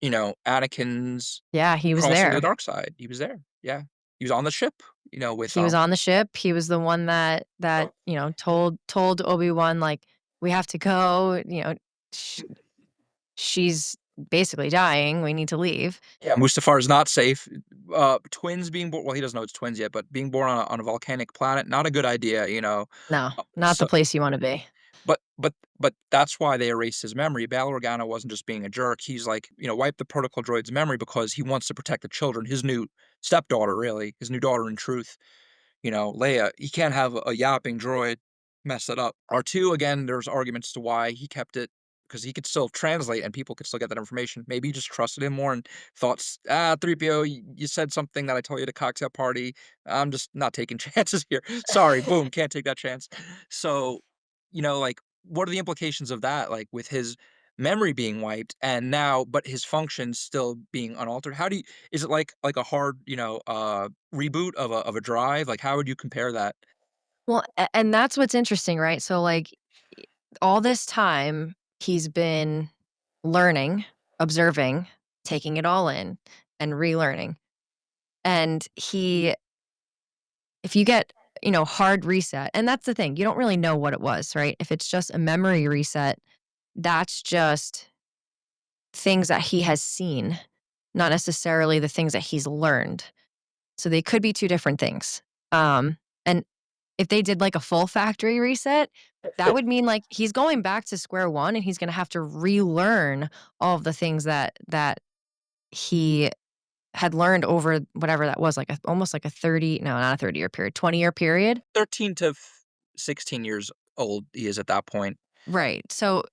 Speaker 1: Anakin's
Speaker 2: Yeah, he was
Speaker 1: crossing to the
Speaker 2: there.
Speaker 1: dark side. He was there. Yeah. He was on the ship, with,
Speaker 2: He was on the ship. He was the one that told Obi-Wan, like, "We have to go," "Sh she's basically dying. We need to leave."
Speaker 1: yeah, Mustafar is not safe. Twins being born, well, he doesn't know it's twins yet, but being born on a volcanic planet, not a good idea.
Speaker 2: No, not the
Speaker 1: So
Speaker 2: place you wanna be.
Speaker 1: but that's why they erased his memory. Bail Organa wasn't just being a jerk. He's like, wipe the protocol droid's memory because he wants to protect the children, his new stepdaughter, really, his new daughter in truth. Leia, he can't have a yapping droid mess it up. R2, again, there's arguments to why he kept it because he could still translate and people could still get that information. Maybe he just trusted him more and thought, 3PO, you said something that I told you at a cocktail party. I'm just not taking chances here. Sorry, boom, can't take that chance. So, like, what are the implications of that? Like, with his memory being wiped and now, but his functions still being unaltered. How do you, is it like a hard, reboot of a drive? Like, how would you compare that?
Speaker 2: Well, and that's what's interesting, right? So, like, all this time, he's been learning, observing, taking it all in, and relearning. And if you get, hard reset, and that's the thing, you don't really know what it was, right? If it's just a memory reset, that's just things that he has seen, not necessarily the things that he's learned. So they could be two different things. And if they did like a full factory reset, that would mean like he's going back to square one and he's going to have to relearn all of the things that he had learned over whatever that was, like almost like a 30, no, not a 30-year period, 20-year period.
Speaker 1: 13 to 16 years old he is at that point.
Speaker 2: Right. So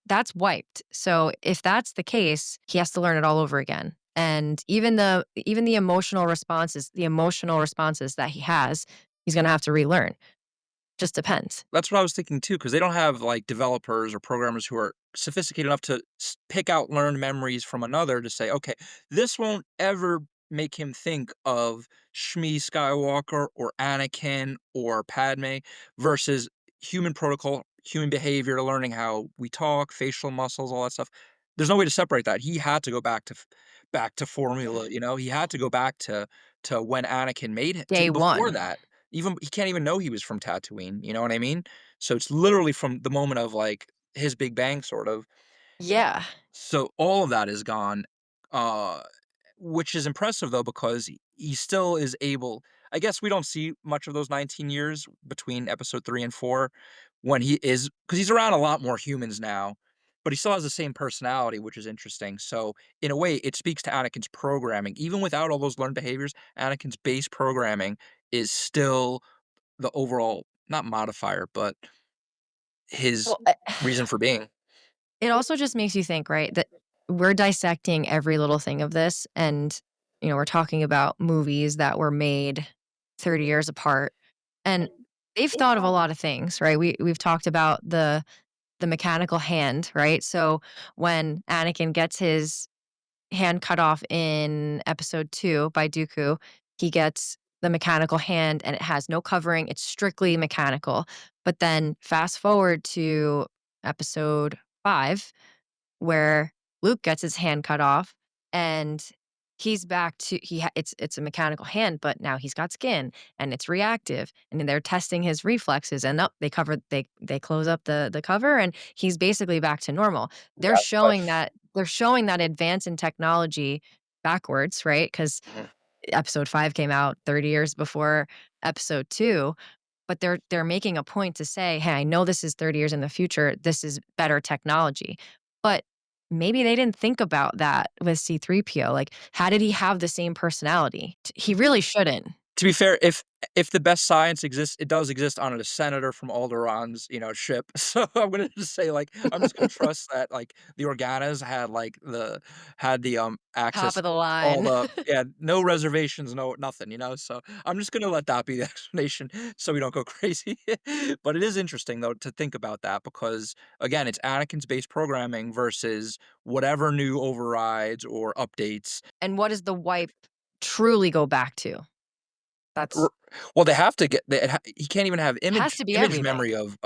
Speaker 2: that's wiped. So if that's the case, he has to learn it all over again. And even the emotional responses that he has, he's going to have to relearn. Just depends.
Speaker 1: That's what I was thinking too, because they don't have like developers or programmers who are sophisticated enough to pick out learned memories from another to say, okay, this won't ever make him think of Shmi Skywalker or Anakin or Padme versus human protocol, human behavior, learning how we talk, facial muscles, all that stuff. There's no way to separate that. He had to go back to formula, you know? He had to go back to when Anakin made it to
Speaker 2: Day
Speaker 1: before
Speaker 2: 1.
Speaker 1: that. Even he can't even know he was from Tatooine, you know what I mean? So it's literally from the moment of, like, his Big Bang sort of.
Speaker 2: Yeah.
Speaker 1: So all of that is gone, uh, which is impressive though because he still is able. I guess we don't see much of those 19 years between episode 3 and 4 when he is because he's around a lot more humans now, but he still has the same personality, which is interesting. So in a way, it speaks to Anakin's programming. Even without all those learned behaviors, Anakin's base programming is still the overall not modifier, but his
Speaker 2: Well,
Speaker 1: reason for being.
Speaker 2: it also just makes you think, right, that we're dissecting every little thing of this and, we're talking about movies that were made 30 years apart, and they've thought of a lot of things, right? We've talked about the mechanical hand, right? So when Anakin gets his hand cut off in episode 2 by Dooku, he gets the mechanical hand and it has no covering, it's strictly mechanical. But then fast forward to episode 5 where Luke gets his hand cut off and he's back to it's a mechanical hand, but now he's got skin and it's reactive and then they're testing his reflexes and up they close up the cover and he's basically back to normal. They're
Speaker 1: Yeah, but
Speaker 2: showing that advance in technology backwards, right? Cuz
Speaker 1: mhm.
Speaker 2: episode 5 came out 30 years before episode 2, but they're making a point to say, "Hey, I know this is 30 years in the future. This is better technology." But maybe they didn't think about that with C-3PO. Like, how did he have the same personality? He really shouldn't.
Speaker 1: To be fair, if the best science exists, it does exist on a senator from Alderaan's, ship. So I'm gonna just say, like, I'm just gonna trust that, like, the Organas had the,
Speaker 2: Top
Speaker 1: access
Speaker 2: of the
Speaker 1: all
Speaker 2: line.
Speaker 1: the yeah, no reservations, no nothing, so I'm just gonna let that be the explanation so we don't go crazy. But it is interesting, though, to think about that because, again, it's Anakin's base programming versus whatever new overrides or updates.
Speaker 2: And what does the wipe truly go back to?
Speaker 1: R
Speaker 2: That's
Speaker 1: Well, they have to get he can't even have
Speaker 2: has to be
Speaker 1: image
Speaker 2: everything.
Speaker 1: memory of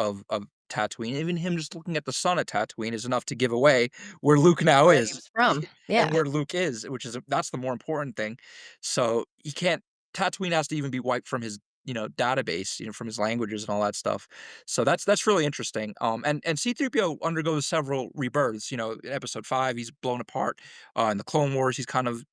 Speaker 1: Tatooine. Even him just looking at the sun at Tatooine is enough to give away where Luke now
Speaker 2: Where he
Speaker 1: is,
Speaker 2: was from.
Speaker 1: and
Speaker 2: Yeah.
Speaker 1: where Luke is, which is that's the more important thing. So, he can't Tatooine has to even be wiped from his, database, from his languages and all that stuff. So that's really interesting. And C-3PO undergoes several rebirths, in episode 5, he's blown apart. In the Clone Wars, he's kind of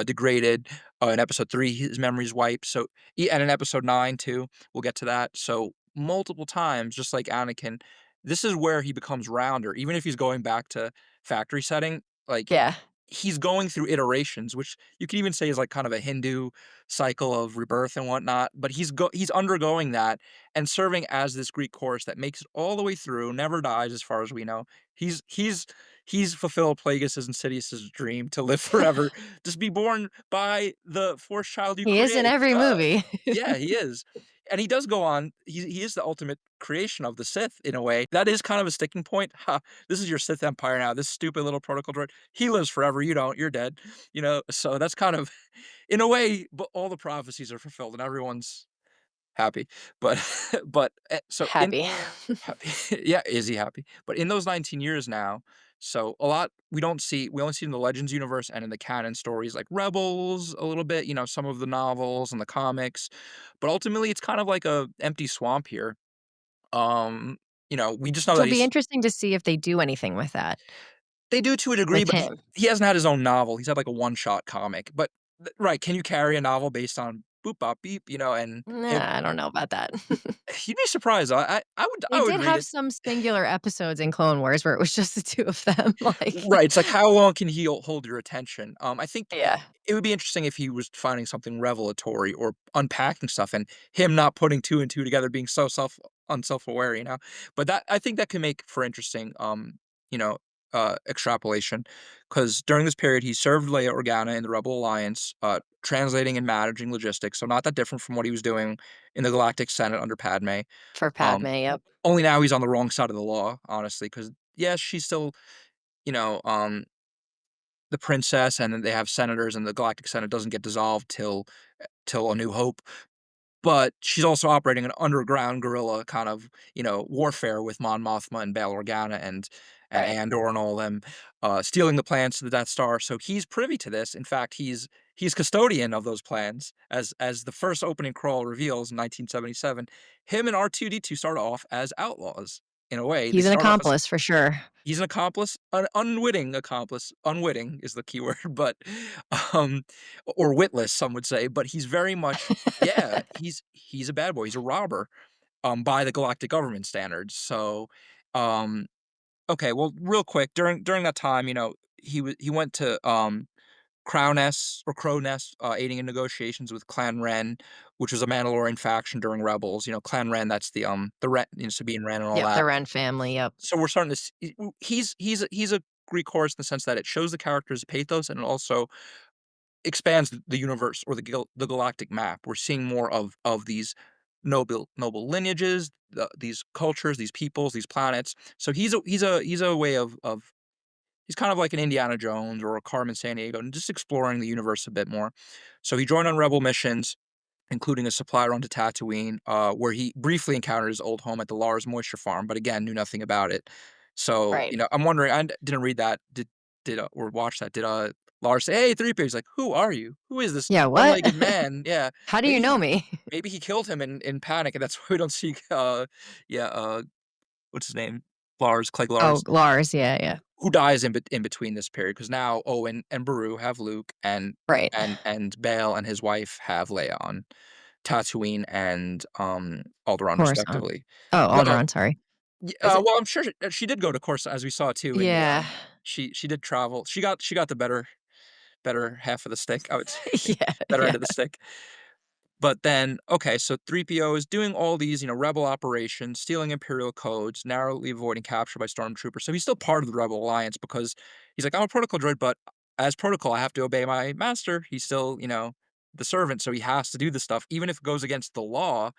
Speaker 1: degraded. In episode 3, his memory's wiped. So, and in episode 9 too, we'll get to that. So multiple times, just like Anakin, this is where he becomes rounder. Even if he's going back to factory setting, like
Speaker 2: Yeah.
Speaker 1: he's going through iterations, which you can even say is like kind of a Hindu cycle of rebirth and whatnot. But he's undergoing that and serving as this Greek chorus that makes it all the way through, never dies as far as we know. He's he's he's fulfilled Plagueis' and Sidious's dream to live forever, just be born by the Force child you
Speaker 2: He is in
Speaker 1: create.
Speaker 2: every movie.
Speaker 1: Yeah, he is. And he does go on. He is the ultimate creation of the Sith in a way. That is kind of a sticking point. Ha, this is your Sith Empire now. This stupid little protocol droid. He lives forever. You don't. You're dead. So that's kind of in a way, but all the prophecies are fulfilled and everyone's happy. But so in
Speaker 2: Happy.
Speaker 1: happy. Yeah, is he happy? But in those 19 years now, so a lot we only see in the Legends universe and in the canon stories like Rebels a little bit, some of the novels and the comics, but ultimately it's kind of like a empty swamp here. We just know
Speaker 2: It'll
Speaker 1: that
Speaker 2: be
Speaker 1: he's
Speaker 2: interesting to see if they do anything with that,
Speaker 1: they do to a degree,
Speaker 2: with
Speaker 1: but
Speaker 2: him.
Speaker 1: he hasn't had his own novel. He's had like a one-shot comic. But right, can you carry a novel based on boop bop beep, and him
Speaker 2: Nah, I don't know about that.
Speaker 1: you'd be surprised.
Speaker 2: They
Speaker 1: I would
Speaker 2: did
Speaker 1: read
Speaker 2: have
Speaker 1: it.
Speaker 2: some singular episodes in Clone Wars where it was just the 2 of them, like
Speaker 1: Right, it's like how long can he hold your attention? I think
Speaker 2: Yeah.
Speaker 1: it would be interesting if he was finding something revelatory or unpacking stuff and him not putting 2 and 2 together, being so unself-aware, But that I think that can make for interesting, you know, extrapolation. Because during this period, he served Leia Organa in the Rebel Alliance, translating and managing logistics, so not that different from what he was doing in the Galactic Senate under Padme.
Speaker 2: For
Speaker 1: Um,
Speaker 2: Padme, yep.
Speaker 1: Only now he's on the wrong side of the law, honestly. Because yes, she's still, you know, um the princess, and then they have senators, and the Galactic Senate doesn't get dissolved till A New Hope. But she's also operating an underground guerrilla kind of, warfare with Mon Mothma and Bail Organa and
Speaker 2: Right.
Speaker 1: Andor and all them, stealing the plans to the Death Star. So he's privy to this. In fact, he's custodian of those plans, as the first opening crawl reveals in 1977. Him and R2D2 start off as outlaws. In a way, they
Speaker 2: He's an
Speaker 1: start off as
Speaker 2: accomplice for sure.
Speaker 1: he's an accomplice, an unwitting accomplice. Unwitting is the keyword, but, um, or witless, some would say, but he's very much, yeah, he's a bad boy. He's a robber, by the galactic government standards. So, um, okay, well, real quick, during that time, he went to, Crown Nest or Crow Nest, aiding in negotiations with Clan Ren, which was a Mandalorian faction during Rebels. Clan Ren, that's the Ren, Sabine Wren and all
Speaker 2: Yep, the
Speaker 1: that.
Speaker 2: Wren family, yep.
Speaker 1: So we're starting to see he's a Greek chorus in the sense that it shows the character's pathos, and it also expands the universe or the galactic map. We're seeing more of these noble lineages, these cultures, these peoples, these planets. So he's a way of he's kind of like an Indiana Jones or a Carmen Sandiego, and just exploring the universe a bit more. So he joined on rebel missions, including a supply run to Tatooine, where he briefly encountered his old home at the Lars Moisture Farm, but again, knew nothing about it. So,
Speaker 2: Right.
Speaker 1: I'm wondering, didn't read that. Or watch that. Did Lars say, "Hey, 3PO?" He's like, "Who are you? Who is this
Speaker 2: Yeah, what?
Speaker 1: one-legged man?" Yeah,
Speaker 2: How do you
Speaker 1: maybe
Speaker 2: know
Speaker 1: he
Speaker 2: me?
Speaker 1: maybe he killed him in panic, and that's why we don't see. Yeah, what's his name? Lars, Clegg
Speaker 2: Oh,
Speaker 1: Lars,
Speaker 2: Lars, yeah, yeah.
Speaker 1: who dies in between this period, because now Owen and Beru have Luke, and
Speaker 2: Right.
Speaker 1: Bale and his wife have Leia on Tatooine and, Alderaan
Speaker 2: Coruscant.
Speaker 1: respectively.
Speaker 2: Oh,
Speaker 1: But,
Speaker 2: Alderaan, sorry. Is it?
Speaker 1: well, I'm sure she did go to Coruscant, as we saw too in the,
Speaker 2: Yeah.
Speaker 1: she did travel. She got the better half of the stick, I would say,
Speaker 2: Yeah,
Speaker 1: better
Speaker 2: yeah.
Speaker 1: end of the stick. But then, okay, so 3PO is doing all these, rebel operations, stealing Imperial codes, narrowly avoiding capture by stormtroopers. So he's still part of the Rebel Alliance, because he's like, I'm a protocol droid, but as protocol, I have to obey my master. He's still, the servant, so he has to do the stuff, even if it goes against the law.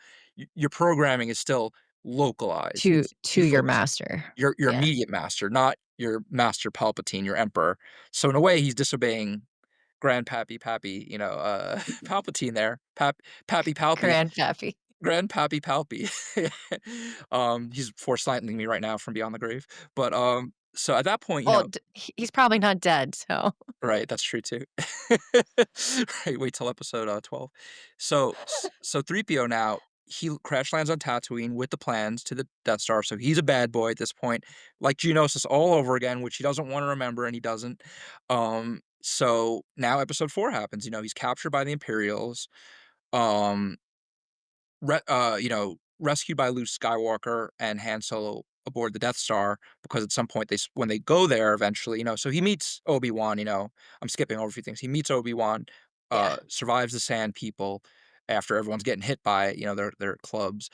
Speaker 1: Your programming is still localized.
Speaker 2: To
Speaker 1: You
Speaker 2: your
Speaker 1: focus
Speaker 2: master.
Speaker 1: your
Speaker 2: Yeah.
Speaker 1: immediate master, not your master Palpatine, your emperor. So in a way, he's disobeying Grandpappy Pappy, Palpatine there, Pappy Palpy,
Speaker 2: Grandpappy.
Speaker 1: Grandpappy Palpy. He's force lightning me right now from beyond the grave. But, so at that point,
Speaker 2: Well, he's probably not dead, so
Speaker 1: right, that's true too. Right, wait till episode, 12. So 3PO now, he crash lands on Tatooine with the plans to the Death Star, so he's a bad boy at this point, like Geonosis all over again, which he doesn't wanna remember, and he doesn't. So now episode 4 happens. He's captured by the Imperials, um rescued by Luke Skywalker and Han Solo aboard the Death Star, because at some point when they go there eventually, so he meets Obi-Wan. I'm skipping over a few things. He meets Obi-Wan,
Speaker 2: yeah.
Speaker 1: survives the Sand People after everyone's getting hit by, their clubs.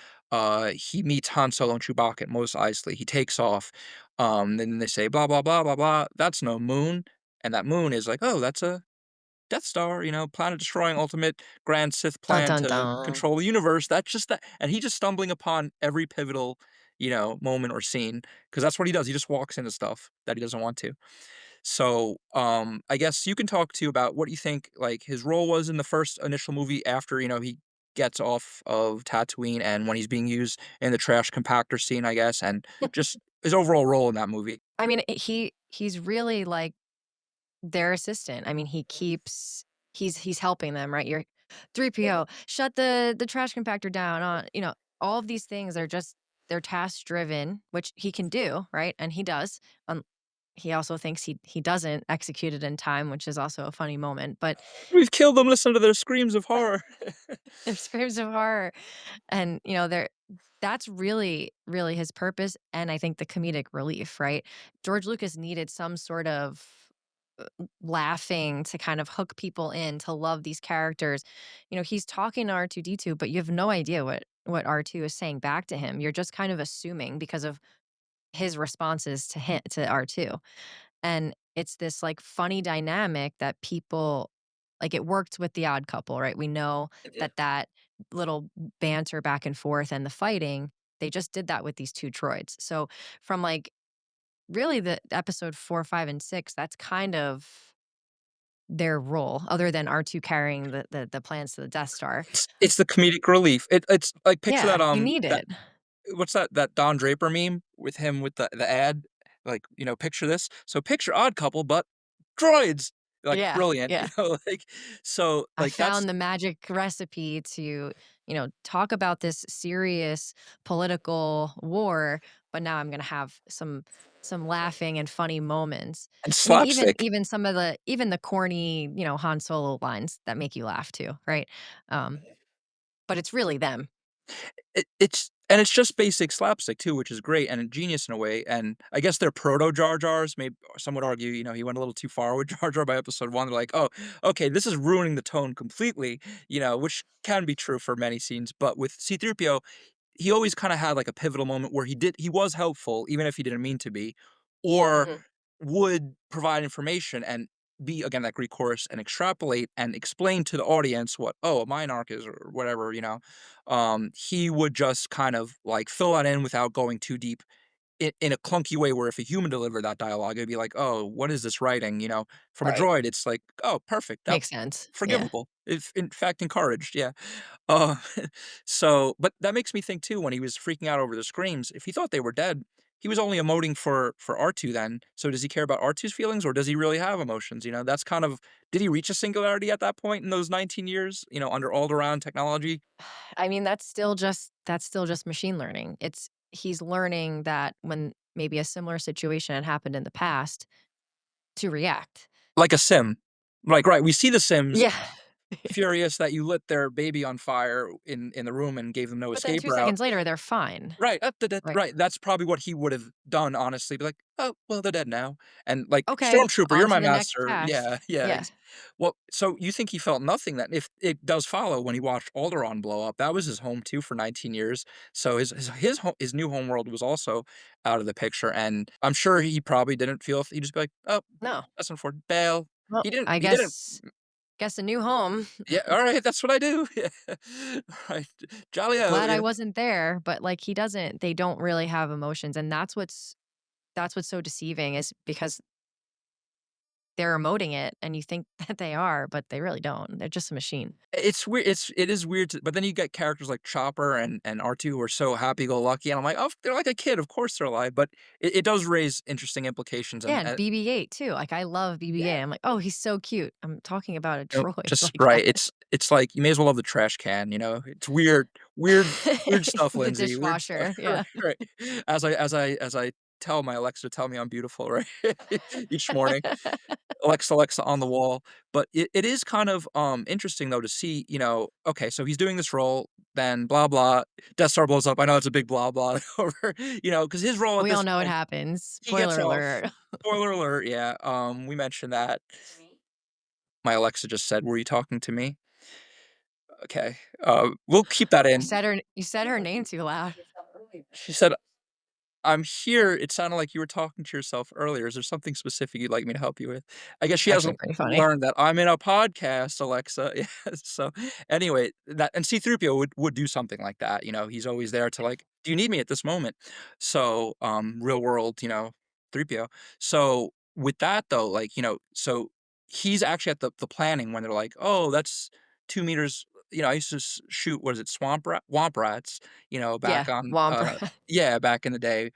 Speaker 1: He meets Han Solo and Chewbacca at Mos Eisley. He takes off. Then they say blah blah blah blah blah. That's no moon, and that moon is like, oh, that's a Death Star, planet destroying ultimate grand Sith
Speaker 2: Dun,
Speaker 1: plan
Speaker 2: dun,
Speaker 1: to
Speaker 2: dun.
Speaker 1: control the universe. That's just that, and he just stumbling upon every pivotal, moment or scene, because that's what he does. He just walks into stuff that he doesn't want to. So, I guess you can talk to about what you think, like, his role was in the first initial movie after, he gets off of Tatooine, and when he's being used in the trash compactor scene, I guess, and just his overall role in that movie.
Speaker 2: I mean, he's really, like, their assistant. I mean, he's helping them, right? You're 3PO, shut the trash compactor down on, all of these things are just they're task driven, which he can do, right? And he does. He also thinks he doesn't execute it in time, which is also a funny moment, but
Speaker 1: We've killed them. Listen to their screams of horror.
Speaker 2: there's screams of horror and, there that's really, really his purpose, and I think the comedic relief, right? George Lucas needed some sort of laughing to kind of hook people in to love these characters. He's talking to R2D2, but you have no idea what R2 is saying back to him. You're just kind of assuming because of his responses to R2. And it's this like funny dynamic that people like it worked with the Odd Couple, right? We know
Speaker 1: It did.
Speaker 2: that little banter back and forth and the fighting, they just did that with these two droids. So from like really the episode 4, 5, and 6, that's kind of their role other than R2 carrying the plans to the Death Star.
Speaker 1: It's the comedic relief. It's like, picture
Speaker 2: Yeah,
Speaker 1: that,
Speaker 2: you need
Speaker 1: that
Speaker 2: it.
Speaker 1: what's that Don Draper meme with him with the ad? Like, picture this. So picture Odd Couple, but droids. Like,
Speaker 2: Yeah,
Speaker 1: brilliant,
Speaker 2: yeah.
Speaker 1: like, so,
Speaker 2: I
Speaker 1: like, that's
Speaker 2: found the magic recipe to, talk about this serious political war, but now I'm gonna have some laughing and funny moments.
Speaker 1: and
Speaker 2: I mean, even
Speaker 1: slapstick.
Speaker 2: even some of the even the corny, Han Solo lines that make you laugh too, right? Um, but it's really them.
Speaker 1: It's just basic slapstick too, which is great and ingenious in a way, and I guess they're proto Jar Jars. Maybe some would argue, he went a little too far with Jar Jar by episode 1. They're like, "Oh, okay, this is ruining the tone completely," which can be true for many scenes, but with C-3PO, he always kinda had, like, a pivotal moment where he was helpful, even if he didn't mean to be, or
Speaker 2: Mhm.
Speaker 1: would provide information and be, again, that Greek chorus and extrapolate and explain to the audience what, "Oh, a Minarch is," or whatever, he would just kind of, like, fill that in without going too deep in a clunky way where if a human delivered that dialogue, it'd be like, "Oh, what is this writing?" From a
Speaker 2: Right.
Speaker 1: droid, it's like, "Oh, perfect, that
Speaker 2: Makes sense. Yeah.
Speaker 1: forgivable, if in fact encouraged," yeah. Uh, so but that makes me think too when he was freaking out over the screams, if he thought they were dead, he was only emoting for R2 then, so does he care about R2's feelings, or does he really have emotions, That's kind of did he reach a singularity at that point in those 19 years, under Alderaan technology?
Speaker 2: I mean, that's still just machine learning. He's learning that when maybe a similar situation had happened in the past to react.
Speaker 1: Like a sim. Like, right, we see the Sims
Speaker 2: Yeah.
Speaker 1: furious that you lit their baby on fire in the room and gave them no
Speaker 2: But then
Speaker 1: escape
Speaker 2: 2
Speaker 1: route.
Speaker 2: seconds later, they're fine.
Speaker 1: Right,
Speaker 2: Right.
Speaker 1: right, that's probably what he would've done, honestly, be like, "Oh, well, they're dead now," and, like,
Speaker 2: Okay,
Speaker 1: "Stormtrooper,
Speaker 2: on
Speaker 1: you're
Speaker 2: to
Speaker 1: my
Speaker 2: the next
Speaker 1: master."
Speaker 2: task.
Speaker 1: Yeah, yeah,
Speaker 2: Yeah.
Speaker 1: well, so you think he felt nothing then if it does follow when he watched Alderaan blow up, that was his home too for 19 years, so his new home world was also out of the picture, and I'm sure he probably didn't feel he'd just be like, "Oh,
Speaker 2: No.
Speaker 1: that's unfortunate, bail."
Speaker 2: Well, I
Speaker 1: He didn't
Speaker 2: guess a new home.
Speaker 1: yeah, alright, that's what I do. Yeah. Right. Jolly-o,
Speaker 2: Glad I
Speaker 1: yeah.
Speaker 2: wasn't there, but, like, they don't really have emotions, and that's what's so deceiving is because they're emoting it, and you think that they are, but they really don't. They're just a machine.
Speaker 1: It is weird to but then you get characters like Chopper and R2 who are so happy-go-lucky, and I'm like, "Oh, they're like a kid, of course they're alive," but it does raise interesting implications
Speaker 2: Yeah,
Speaker 1: and
Speaker 2: and BB-8 too, like, I love BB-8,
Speaker 1: yeah.
Speaker 2: I'm like, "Oh, he's so cute." I'm talking about a droid
Speaker 1: Just
Speaker 2: like
Speaker 1: right,
Speaker 2: that.
Speaker 1: it's like, you may as well love the trash can, It's weird stuff,
Speaker 2: The
Speaker 1: Lindsay, weird stuff.
Speaker 2: dishwasher,
Speaker 1: Right,
Speaker 2: yeah.
Speaker 1: right. As I tell my Alexa to tell me I'm beautiful, right? Each morning. Alexa, Alexa on the wall. But it is kind of, interesting though to see, okay, so he's doing this role, then blah, blah, Death Star blows up. I know it's a big blah, blah over, because his role at
Speaker 2: We all
Speaker 1: this
Speaker 2: know what
Speaker 1: point,
Speaker 2: happens.
Speaker 1: he gets
Speaker 2: Spoiler
Speaker 1: off.
Speaker 2: alert.
Speaker 1: Spoiler alert, yeah, we mentioned that. My Alexa just said, "Were you talking to me?" Okay, we'll keep that in.
Speaker 2: You said her name too loud.
Speaker 1: She said, "I'm here. It sounded like you were talking to yourself earlier. Is there something specific you'd like me to help you with?" I guess
Speaker 2: It's
Speaker 1: she
Speaker 2: actually
Speaker 1: hasn't
Speaker 2: pretty funny.
Speaker 1: learned that I'm in a podcast, Alexa. Yeah, so, anyway, that and C-3PO would do something like that, he's always there to, like, "Do you need me at this moment?" So, real world, 3PO. So, with that though, like, so he's actually at the planning when they're like, "Oh, that's 2 meters." I used to shoot, what is it, Womp Rats,
Speaker 2: Yeah,
Speaker 1: back on,
Speaker 2: Womp.
Speaker 1: yeah, back in the day,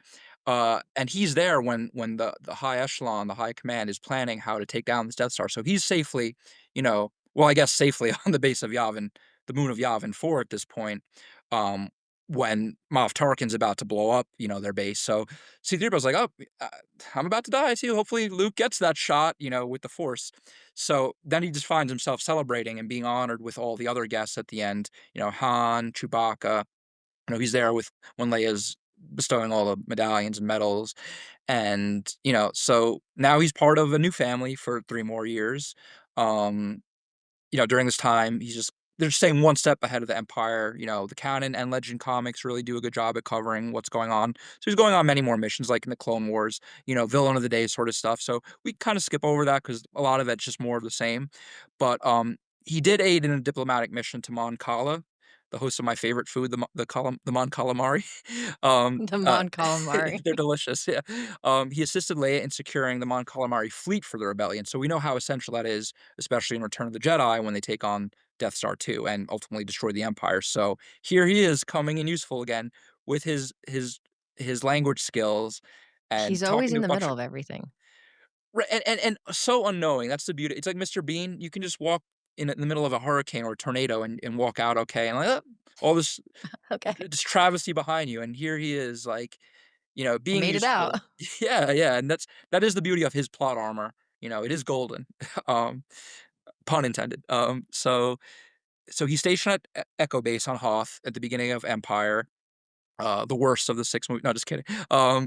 Speaker 1: and he's there when the high echelon, the high command is planning how to take down this Death Star, so he's safely, well, I guess safely on the base of Yavin, the moon of Yavin 4 at this point, um, when Moff Tarkin's about to blow up, their base, so C-3PO's like, "Oh, uh, I'm about to die too, hopefully Luke gets that shot, with the Force." So, then he just finds himself celebrating and being honored with all the other guests at the end, Han, Chewbacca, he's there with when Leia's bestowing all the medallions and medals, and, so now he's part of a new family for 3 more years. Um, during this time, they're staying one step ahead of the Empire, the canon and Legend comics really do a good job at covering what's going on. So he's going on many more missions like in the Clone Wars, villain of the day sort of stuff. So we kind of skip over that because a lot of it's just more of the same. But he did aid in a diplomatic mission to Mon Cala, the host of my favorite food, the Mon Calamari. Um,
Speaker 2: The
Speaker 1: uh,
Speaker 2: Mon Calamari.
Speaker 1: they're delicious, yeah. He assisted Leia in securing the Mon Calamari fleet for the rebellion, so we know how essential that is, especially in Return of the Jedi when they take on Death Star 2 and ultimately destroy the Empire. So here he is coming in useful again with his language skills and
Speaker 2: He's always
Speaker 1: talking to
Speaker 2: in
Speaker 1: a
Speaker 2: the
Speaker 1: bunch
Speaker 2: middle
Speaker 1: of
Speaker 2: of everything.
Speaker 1: right, and so unknowing, that's the beauty. It's like Mr. Bean, you can just walk in the middle of a hurricane or a tornado and walk out okay, and like, all
Speaker 2: Okay.
Speaker 1: this travesty behind you, and here he is, like,
Speaker 2: I
Speaker 1: being
Speaker 2: made it out.
Speaker 1: useful. Yeah, yeah, and that is the beauty of his plot armor, it is golden, um, pun intended. So he's stationed at Echo Base on Hoth at the beginning of Empire, the worst of the 6 movies. No, just kidding.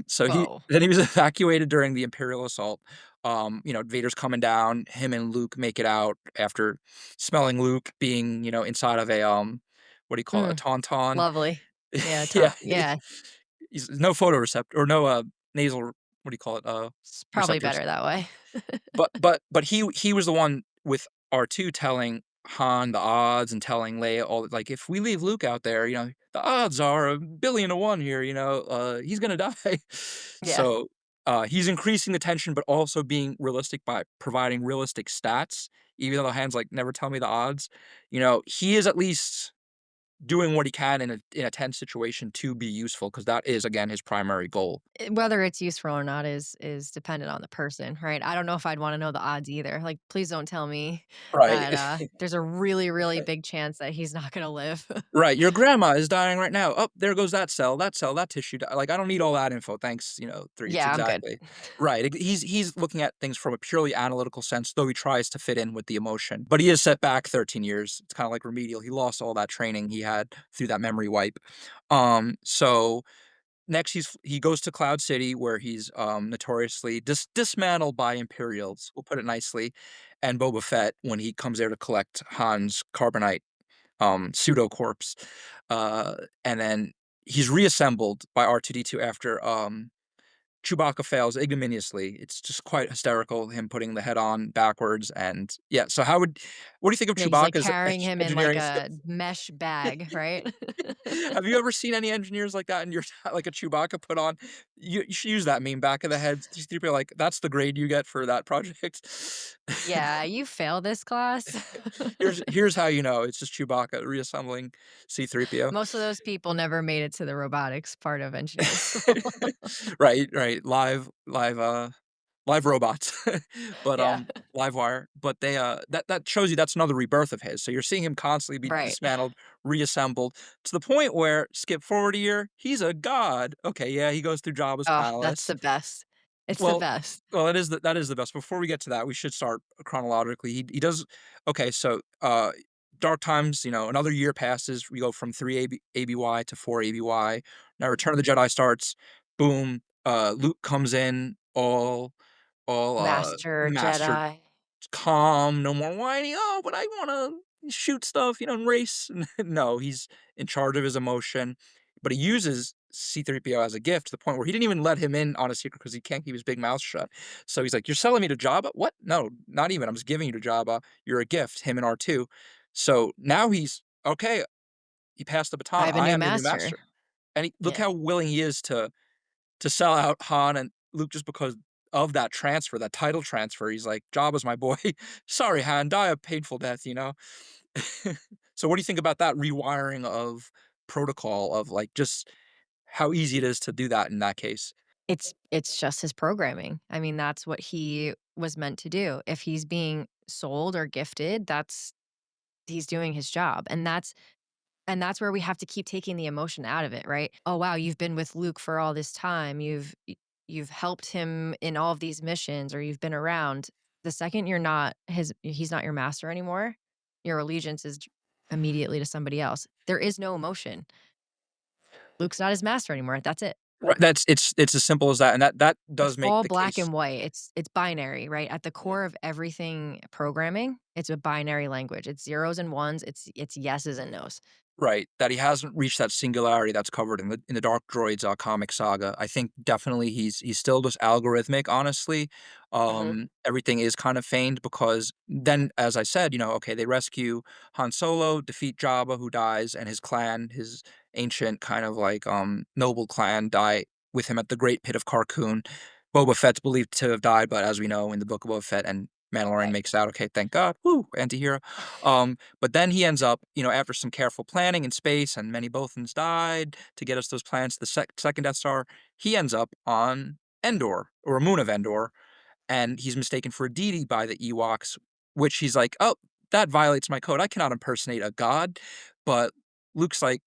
Speaker 1: So
Speaker 2: Whoa.
Speaker 1: he was evacuated during the Imperial assault. Vader's coming down, him and Luke make it out after smelling Luke being, inside of a, what do you call it, a
Speaker 2: Mm,
Speaker 1: tauntaun.
Speaker 2: lovely. Yeah,
Speaker 1: Yeah,
Speaker 2: yeah,
Speaker 1: he's no photoreceptor or no, nasal, what do you call it,
Speaker 2: it's probably
Speaker 1: receptors.
Speaker 2: better that way.
Speaker 1: But he was the one with R2 telling Han the odds and telling Leia all like, "If we leave Luke out there, the odds are a billion to 1 here, he's gonna die."
Speaker 2: Yeah.
Speaker 1: So, he's increasing the tension, but also being realistic by providing realistic stats, even though Han's like, "Never tell me the odds." He is at least doing what he can in a tense situation to be useful because that is, again, his primary goal.
Speaker 2: Whether it's useful or not is dependent on the person, right? I don't know if I'd wanna know the odds either. Like, please don't tell me
Speaker 1: Right.
Speaker 2: that, there's a really, really big chance that he's not gonna live.
Speaker 1: Right, your grandma is dying right now. Oh, there goes that cell, that tissue like, I don't need all that info, thanks, 3, it's
Speaker 2: Yeah, I'm good.
Speaker 1: exactly right, he's looking at things from a purely analytical sense, though he tries to fit in with the emotion, but he is set back 13 years. It's kinda like Remedial, he lost all that training he had through that memory wipe. So next he goes to Cloud City where he's, notoriously dismantled by Imperials, we'll put it nicely, and Boba Fett when he comes there to collect Han's carbonite pseudo corpse. Uh, and then he's reassembled by R2D2 after Chewbacca fails ignominiously. It's just quite hysterical, him putting the head on backwards. And yeah, so what do you think of
Speaker 2: Yeah, he's, like,
Speaker 1: Chewbacca's
Speaker 2: carrying him in, like,
Speaker 1: engineering
Speaker 2: a
Speaker 1: skills?
Speaker 2: mesh bag, right?
Speaker 1: Have you ever seen any engineers like that in your like a Chewbacca put on? You should use that meme, back of the head. C-3PO, like, that's the grade you get for that project.
Speaker 2: Yeah, you failed this class.
Speaker 1: Here's how you know it's just Chewbacca reassembling C-3PO.
Speaker 2: Most of those people never made it to the robotics part of engineering school.
Speaker 1: Right, right, live robots, but,
Speaker 2: Yeah,
Speaker 1: live wire, but that shows you that's another rebirth of his, so you're seeing him constantly be
Speaker 2: right.
Speaker 1: dismantled, reassembled, to the point where, skip forward a year, he's a god. Okay, yeah, he goes through Jabba's
Speaker 2: Oh, that's
Speaker 1: palace.
Speaker 2: the best. It's the
Speaker 1: Well
Speaker 2: best.
Speaker 1: that is the best. Before we get to that, we should start chronologically. He does okay, so, dark times, another year passes, we go from 3 ABY to 4 ABY. Now Return of the Jedi starts, boom, Luke comes in all
Speaker 2: Master
Speaker 1: mastered,
Speaker 2: Jedi.
Speaker 1: calm, no more whining, "Oh, but I wanna shoot stuff, and race." No, he's in charge of his emotion, but he uses C-3PO as a gift to the point where he didn't even let him in on a secret because he can't keep his big mouth shut. So he's like, "You're selling me to Jabba? What? No, not even. I'm just giving you to Jabba. You're a gift," him and R2. So now he's, "Okay, he passed the
Speaker 2: I
Speaker 1: baton.
Speaker 2: have a
Speaker 1: I
Speaker 2: new
Speaker 1: am your new
Speaker 2: master.
Speaker 1: master." And look
Speaker 2: Yeah.
Speaker 1: how willing he is to sell out Han and Luke just because of that transfer, that title transfer. He's like, "Jabba's my boy. Sorry, Han, die a painful death." So what do you think about that rewiring of protocol of, like, just how easy it is to do that in that case?
Speaker 2: It's just his programming. I mean, that's what he was meant to do. If he's being sold or gifted, that's he's doing his job, and that's where we have to keep taking the emotion out of it, right? "Oh, wow, you've been with Luke for all this time. You've helped him in all of these missions, or you've been around." The second he's not your master anymore, your allegiance is immediately to somebody else. There is no emotion. Luke's not his master anymore. That's it.
Speaker 1: Right, it's as simple as that, and that
Speaker 2: It's
Speaker 1: does make
Speaker 2: all
Speaker 1: the
Speaker 2: black
Speaker 1: case.
Speaker 2: and white. It's binary, right? At the
Speaker 1: Yeah.
Speaker 2: core of everything programming, it's a binary language. It's zeros and ones. It's yeses and nos.
Speaker 1: Right, that he hasn't reached that singularity that's covered in the Dark Droids, comic saga. I think definitely he's still just algorithmic, honestly.
Speaker 2: Mhm.
Speaker 1: Everything is kind of feigned because then, as I said, okay, they rescue Han Solo, defeat Jabba, who dies, and his clan, his ancient kind of like, noble clan die with him at the Great Pit of Carkoon. Boba Fett's believed to have died, but as we know in the Book of Boba Fett and Mandalorian
Speaker 2: Right.
Speaker 1: makes out, okay, thank God, woo, antihero. But then he ends up, after some careful planning in space and many Bothans died to get us those plans to the second Death Star, he ends up on Endor, or a moon of Endor, and he's mistaken for a deity by the Ewoks, which he's like, "Oh, that violates my code. I cannot impersonate a god." But Luke's like,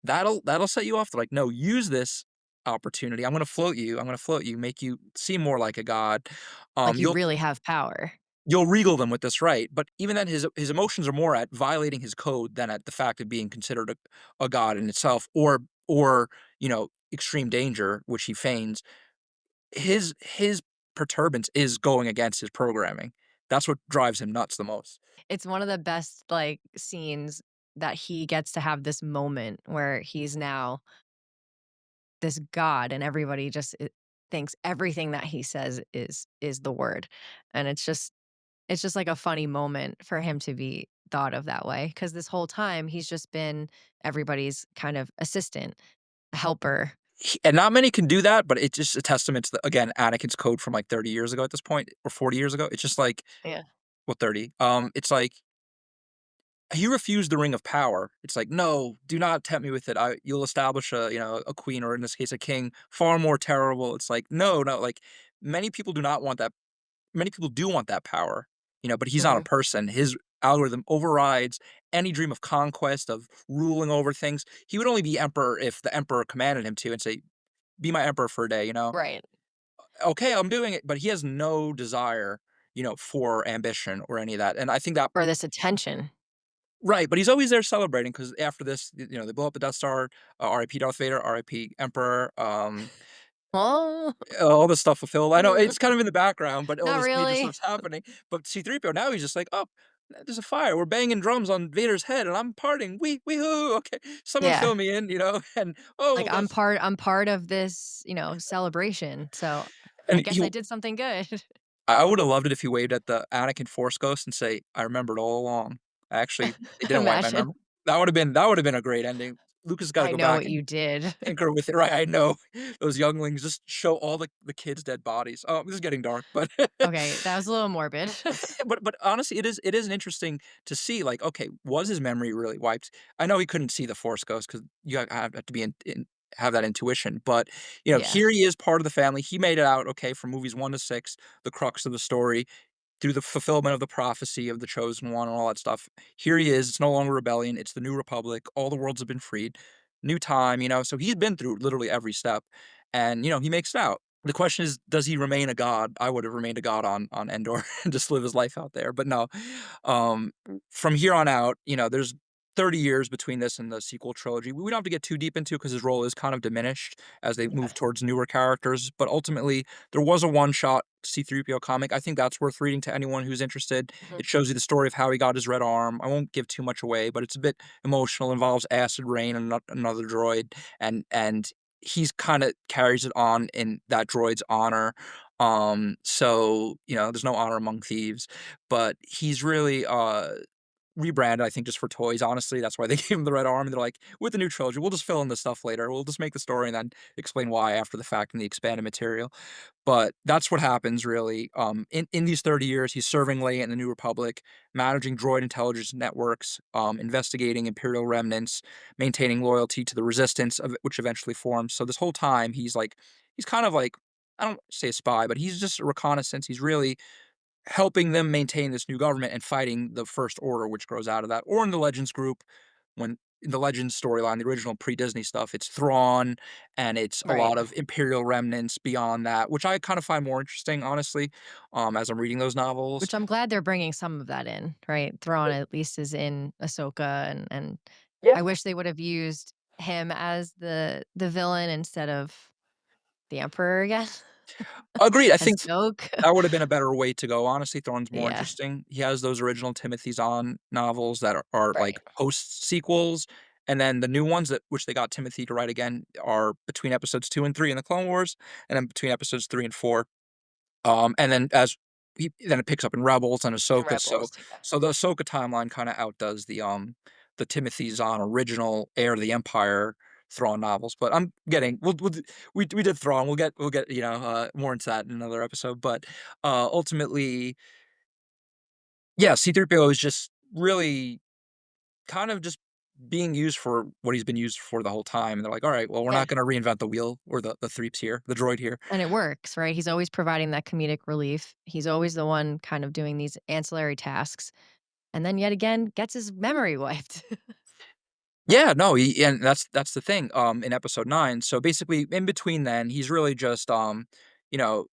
Speaker 1: "That'll set you off." They're like, "No, use this opportunity. I'm gonna float you. I'm gonna float you, make you seem more like a god.
Speaker 2: Like, you
Speaker 1: You'll
Speaker 2: really have power.
Speaker 1: You'll regal them with this, right?" But even then, his emotions are more at violating his code than at the fact of being considered a god in itself, or extreme danger, which he feigns. His perturbance is going against his programming. That's what drives him nuts the most.
Speaker 2: It's one of the best, like, scenes that he gets to have this moment where he's now this god and everybody just thinks everything that he says is the word. And it's just like a funny moment for him to be thought of that way because this whole time he's just been everybody's kind of assistant, helper.
Speaker 1: And not many can do that, but it's just a testament to again, Anakin's code from like 30 years ago at this point, or 40 years ago. It's just like,
Speaker 2: Yeah.
Speaker 1: well, 30. It's like he refused the ring of power. It's like, "No, do not tempt me with it. You'll establish a queen, or in this case, a king, far more terrible." It's like, "No, no." Like many people do not want that. Many people do want that power, but he's not a
Speaker 2: Mhm.
Speaker 1: person. His algorithm overrides any dream of conquest, of ruling over things. He would only be emperor if the emperor commanded him to, and say, "Be my emperor for a day."
Speaker 2: Right.
Speaker 1: Okay, I'm doing it, but he has no desire, for ambition or any of that. And I think that
Speaker 2: For this attention.
Speaker 1: right, but he's always there celebrating because after this, they blow up the Death Star, R.I.P. Darth Vader, R.I.P. Emperor,
Speaker 2: Oh,
Speaker 1: all this stuff fulfilled. I know it's kind of in the background, but all
Speaker 2: not
Speaker 1: this major
Speaker 2: really.
Speaker 1: stuff's happening. But C-3PO now he's just like, "Oh, there's a fire. We're banging drums on Vader's head, and I'm partying. Wee hoo. Okay, someone
Speaker 2: Yeah.
Speaker 1: fill me in, and oh,
Speaker 2: Like, I'm part of this, celebration, so I
Speaker 1: and
Speaker 2: guess I did something good.
Speaker 1: I would have loved it if he waved at the Anakin Force Ghost and say, "I remembered all along. Actually, it didn't wipe my
Speaker 2: Imagine.
Speaker 1: memory." That would have been a great ending. Lucas has got to
Speaker 2: I
Speaker 1: go
Speaker 2: know
Speaker 1: back
Speaker 2: what
Speaker 1: and
Speaker 2: you did.
Speaker 1: tinker with it, right? I know those younglings just show all the kids' dead bodies. Oh, this is getting dark, but
Speaker 2: Okay, that was a little morbid.
Speaker 1: but honestly, it is an interesting to see. Like, okay, was his memory really wiped? I know he couldn't see the Force Ghost because have to be have that intuition, but
Speaker 2: Yeah.
Speaker 1: here he is, part of the family. He made it out okay from movies 1 to 6, the crux of the story through the fulfillment of the prophecy of the chosen one and all that stuff. Here he is. It's no longer rebellion. It's the new republic. All the worlds have been freed. New time, so he's been through literally every step and he makes it out. The question is, does he remain a god? I would have remained a god on Endor and just live his life out there. But no. Um from here on out, there's 30 years between this and the sequel trilogy. We don't have to get too deep into because his role is kind of diminished as they
Speaker 2: Yeah.
Speaker 1: move towards newer characters. But ultimately, there was a one-shot C-3PO comic. I think that's worth reading to anyone who's interested.
Speaker 2: Mhm.
Speaker 1: It shows you the story of how he got his red arm. I won't give too much away, but it's a bit emotional, involves acid rain and another droid, and he's kinda carries it on in that droid's honor. So, there's no honor among thieves, but he's really, rebranded, I think, just for toys, honestly. That's why they gave him the red arm, and they're like, "With the new trilogy, we'll just fill in the stuff later. We'll just make the story and then explain why after the fact in the expanded material." But that's what happens really. In these 30 years, he's serving Leia in the New Republic, managing droid intelligence networks, investigating Imperial remnants, maintaining loyalty to the Resistance, which eventually forms. So this whole time, he's kind of like, I don't say a spy, but he's just a reconnaissance. He's really helping them maintain this new government and fighting the First Order, which grows out of that. Or in the Legends group, when in the Legends storyline, the original pre-Disney stuff, it's Thrawn and it's a
Speaker 2: Right.
Speaker 1: lot of Imperial remnants beyond that, which I kind of find more interesting, honestly, as I'm reading those novels.
Speaker 2: Which I'm glad they're bringing some of that in, right? Thrawn at least is in Ahsoka, and
Speaker 1: Yeah.
Speaker 2: I wish they would have used him as the villain instead of the Emperor again
Speaker 1: Agreed. I
Speaker 2: as
Speaker 1: think
Speaker 2: Snoke.
Speaker 1: that would have been a better way to go. Honestly, Thrawn's more
Speaker 2: Yeah,
Speaker 1: interesting. He has those original Timothy Zahn novels that are like
Speaker 2: right.
Speaker 1: post sequels, And then the new ones that which they got Timothy to write again are between episodes 2 and 3 in the Clone Wars, and then between episodes 3 and 4. And then as then it picks up in Rebels and
Speaker 2: In
Speaker 1: Ahsoka,
Speaker 2: Rebels, yeah.
Speaker 1: so the Ahsoka timeline kinda outdoes the Timothy Zahn original Heir to the Empire Thrawn novels, but I'm getting we'll d we did Thrawn, we'll get, more into that in another episode, but, ultimately, yeah, C-3PO is just really kind of just being used for what he's been used for the whole time, and they're like, "Alright, well, we're
Speaker 2: Yeah,
Speaker 1: not gonna reinvent the wheel or the threeps here, the droid here."
Speaker 2: and it works, right? He's always providing that comedic relief. He's always the one kind of doing these ancillary tasks, and then yet again gets his memory wiped.
Speaker 1: Yeah, no, and that's the thing, in episode 9, so basically, in between then, he's really just,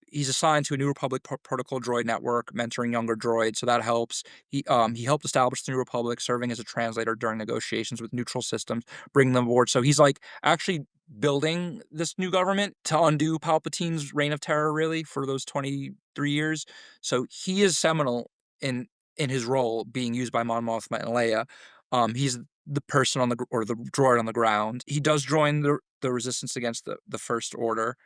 Speaker 1: he's assigned to a New Republic protocol droid network, mentoring younger droids, so that helps. He helped establish the New Republic, serving as a translator during negotiations with neutral systems, bringing them aboard, so he's, like, actually building this new government to undo Palpatine's reign of terror, really, for those 23 years, so he is seminal in in his role being used by Mon Mothma and Leia. He's the person on the or the droid on the ground. He does join the resistance against the First Order.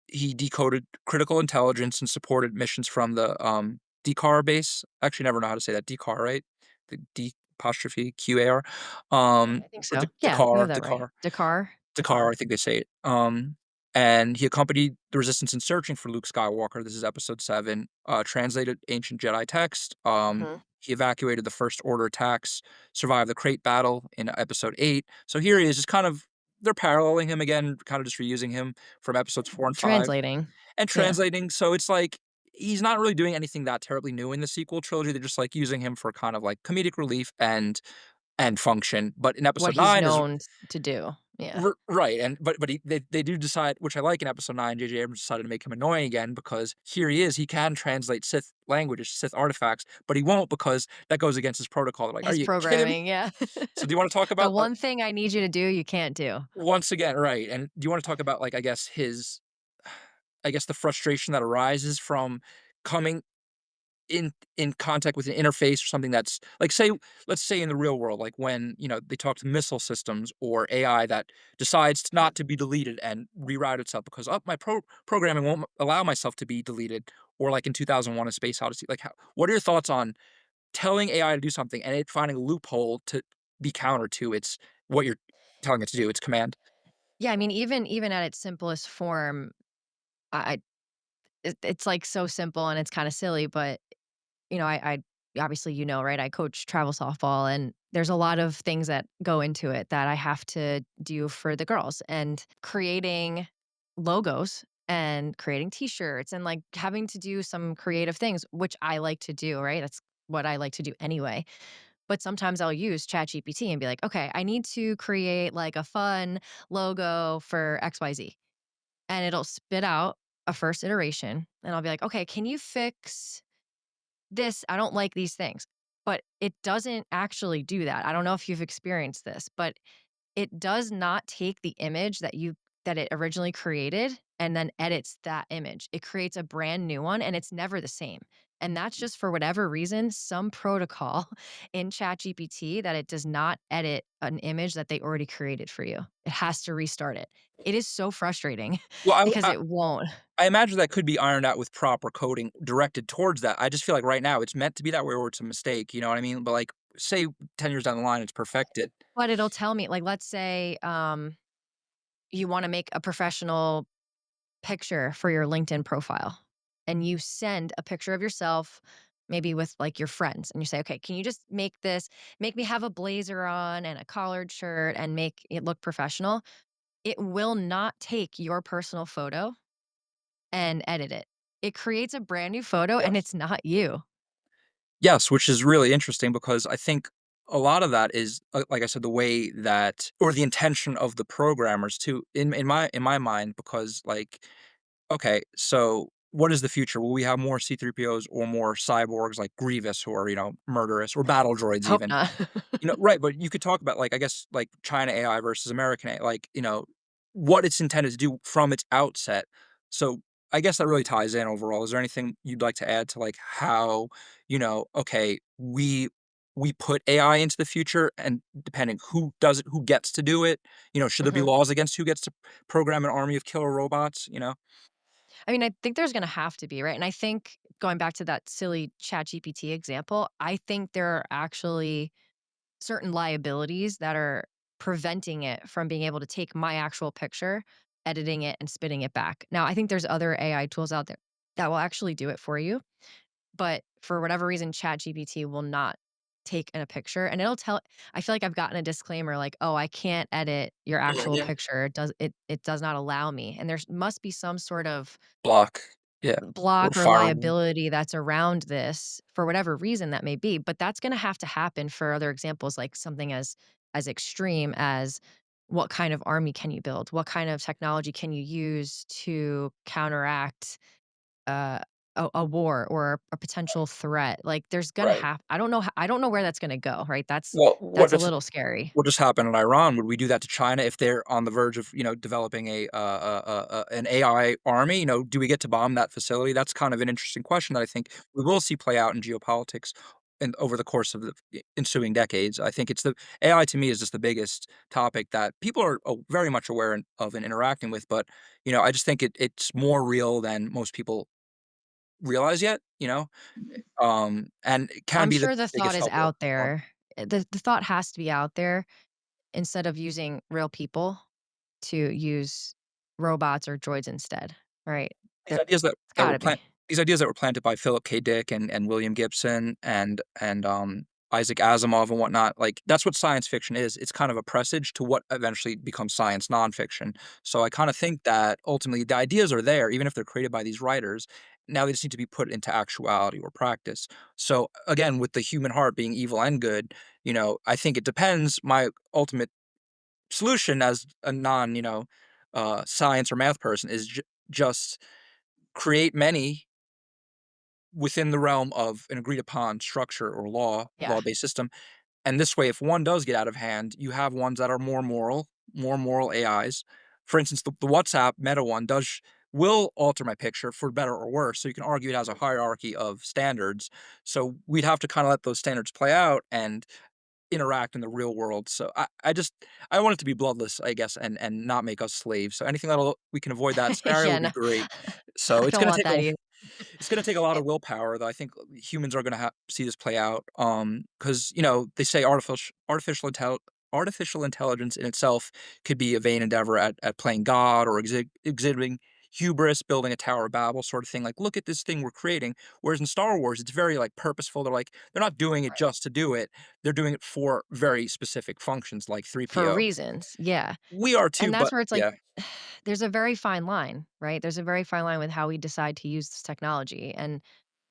Speaker 1: He decoded critical intelligence and supported missions from the Decar base. I actually never know how to say that. Decar, right? The D apostrophe QAR.
Speaker 2: I think
Speaker 1: Or
Speaker 2: so. Yeah, you have that right.
Speaker 1: Dakar.
Speaker 2: Dakar?
Speaker 1: Dakar,
Speaker 2: Dakar.
Speaker 1: I think they say it. And he accompanied the resistance in searching for Luke Skywalker. This is episode 7. Translated ancient Jedi text.
Speaker 2: Mhm.
Speaker 1: He evacuated the First Order attacks, survived the Crate battle in episode 8. So here he is, just kind of they're paralleling him again, kind of just reusing him from episodes 4 and 5
Speaker 2: Translating.
Speaker 1: and
Speaker 2: Yeah.
Speaker 1: translating. So it's like he's not really doing anything that terribly new in the sequel trilogy. They're just like using him for kind of like comedic relief and function. But in
Speaker 2: What
Speaker 1: episode
Speaker 2: he's
Speaker 1: 9 is
Speaker 2: known to do. Yeah.
Speaker 1: Right, and but they do decide, which I like in episode 9, J.J. Abrams decided to make him annoying again because here he is, he can translate Sith languages, Sith artifacts, but he won't because that goes against his protocol. They're like, "Are
Speaker 2: His
Speaker 1: you kidding me?"
Speaker 2: programming, yeah.
Speaker 1: So do you wanna talk
Speaker 2: The
Speaker 1: about,
Speaker 2: one thing I need you to do, you can't do.
Speaker 1: once again, right, and do you wanna talk about, like, I guess the frustration that arises from coming in contact with an interface or something that's like, let's say in the real world, like when, they talk to missile systems or AI that decides not to be deleted and reroute itself because, "Oh, my programming won't allow myself to be deleted," or like in 2001: A Space Odyssey, like, how what are your thoughts on telling AI to do something and it finding a loophole to be counter to its what you're telling it to do, its command?
Speaker 2: Yeah, I mean, even at its simplest form, I it's, like, so simple and it's kinda silly, but, I obviously, right, I coach travel softball, and there's a lot of things that go into it that I have to do for the girls, and creating logos and creating T-shirts and, like, having to do some creative things, which I like to do, right? That's what I like to do anyway. But sometimes I'll use ChatGPT and be like, "Okay, I need to create, like, a fun logo for XYZ." And it'll spit out a first iteration, and I'll be like, "Okay, can you fix this? I don't like these things." But it doesn't actually do that. I don't know if you've experienced this, but it does not take the image that it originally created and then edits that image. It creates a brand new one and it's never the same. And that's just for whatever reason, some protocol in ChatGPT that it does not edit an image that they already created for you. It has to restart it. It is so frustrating
Speaker 1: Well,
Speaker 2: because it won't.
Speaker 1: I imagine that could be ironed out with proper coding directed towards that. I just feel like right now it's meant to be that way or it's a mistake, you know what I mean? But, like, say 10 years down the line, it's perfected.
Speaker 2: But it'll tell me, like, let's say you want to make a professional picture for your LinkedIn profile and you send a picture of yourself, maybe with like your friends, and you say, okay, can you just make me have a blazer on and a collared shirt and make it look professional? It will not take your personal photo and edit it. It creates a brand new photo and
Speaker 1: Yes.
Speaker 2: it's not you.
Speaker 1: Yes, which is really interesting because I think a lot of that is, like I said, the way that or the intention of the programmers too, in my mind, because, like, okay, so what is the future? Will we have more C-3POs or more cyborgs like Grievous who are, murderous, or battle droids
Speaker 2: Hope
Speaker 1: even?
Speaker 2: not.
Speaker 1: Right, but you could talk about, like, I guess, like, China AI versus American AI, like, what it's intended to do from its outset. So, I guess that really ties in overall. Is there anything you'd like to add to, like, how, okay, we we put AI into the future and depending who does it, who gets to do it, should there be
Speaker 2: Mhm.
Speaker 1: laws against who gets to program an army of killer robots?
Speaker 2: I mean, I think there's gonna have to be, right? And I think going back to that silly ChatGPT example, I think there are actually certain liabilities that are preventing it from being able to take my actual picture, editing it, and spitting it back. Now, I think there's other AI tools out there that will actually do it for you, but for whatever reason, ChatGPT will not take in a picture, and it'll tell. I feel like I've gotten a disclaimer like, "Oh, I can't edit your actual
Speaker 1: Yeah.
Speaker 2: picture. It does not allow me." And there must be some sort of
Speaker 1: Block. Yeah. Or
Speaker 2: block or
Speaker 1: firing.
Speaker 2: liability that's around this for whatever reason that may be, but that's gonna have to happen for other examples, like something as extreme as what kind of army can you build? What kind of technology can you use to counteract, uh, a war or a potential threat? Like, there's gonna
Speaker 1: Right.
Speaker 2: have I don't know where that's gonna go, right?
Speaker 1: Well,
Speaker 2: That's a little scary.
Speaker 1: what just happened in Iran? Would we do that to China if they're on the verge of, developing an AI army? Do we get to bomb that facility? That's kind of an interesting question that I think we will see play out in geopolitics and over the course of the ensuing decades. I think it's the AI to me is just the biggest topic that people are very much aware of and interacting with, but I just think it's more real than most people realize yet. And it can
Speaker 2: I'm
Speaker 1: be the
Speaker 2: sure the thought
Speaker 1: biggest
Speaker 2: is
Speaker 1: helper.
Speaker 2: out there. The thought has to be out there instead of using real people to use robots or droids instead, right?
Speaker 1: These
Speaker 2: There
Speaker 1: ideas that
Speaker 2: it's
Speaker 1: that were
Speaker 2: gotta
Speaker 1: plant
Speaker 2: be.
Speaker 1: these ideas that were planted by Philip K. Dick and William Gibson and Isaac Asimov and whatnot, like, that's what science fiction is. It's kind of a presage to what eventually becomes science nonfiction. So I kinda think that ultimately the ideas are there, even if they're created by these writers. Now they just need to be put into actuality or practice. So, again, with the human heart being evil and good, I think it depends. My ultimate solution as a science or math person is just create many within the realm of an agreed upon structure or
Speaker 2: Yeah.
Speaker 1: law-based system, and this way, if one does get out of hand, you have ones that are more moral AIs. For instance, the WhatsApp Meta one will alter my picture for better or worse, so you can argue it has a hierarchy of standards. So we'd have to kinda let those standards play out and interact in the real world. So I want it to be bloodless, I guess, and not make us slaves. So anything that'll we can avoid that scenario
Speaker 2: Yeah,
Speaker 1: would be
Speaker 2: no,
Speaker 1: great. So
Speaker 2: I don't want that either.
Speaker 1: it's gonna take a lot
Speaker 2: It
Speaker 1: of willpower, though I think humans are gonna see this play out, because they say artificial intelligence in itself could be a vain endeavor at playing God or exhibiting hubris, building a Tower of Babel sort of thing, like, "Look at this thing we're creating." Whereas in Star Wars, it's very, like, purposeful, they're not doing it
Speaker 2: Right.
Speaker 1: just to do it, they're doing it for very specific functions like
Speaker 2: For
Speaker 1: 3PO.
Speaker 2: reasons, yeah,
Speaker 1: We are too,
Speaker 2: and that's
Speaker 1: but
Speaker 2: where it's like,
Speaker 1: yeah.
Speaker 2: there's a very fine line, right? There's a very fine line with how we decide to use this technology, and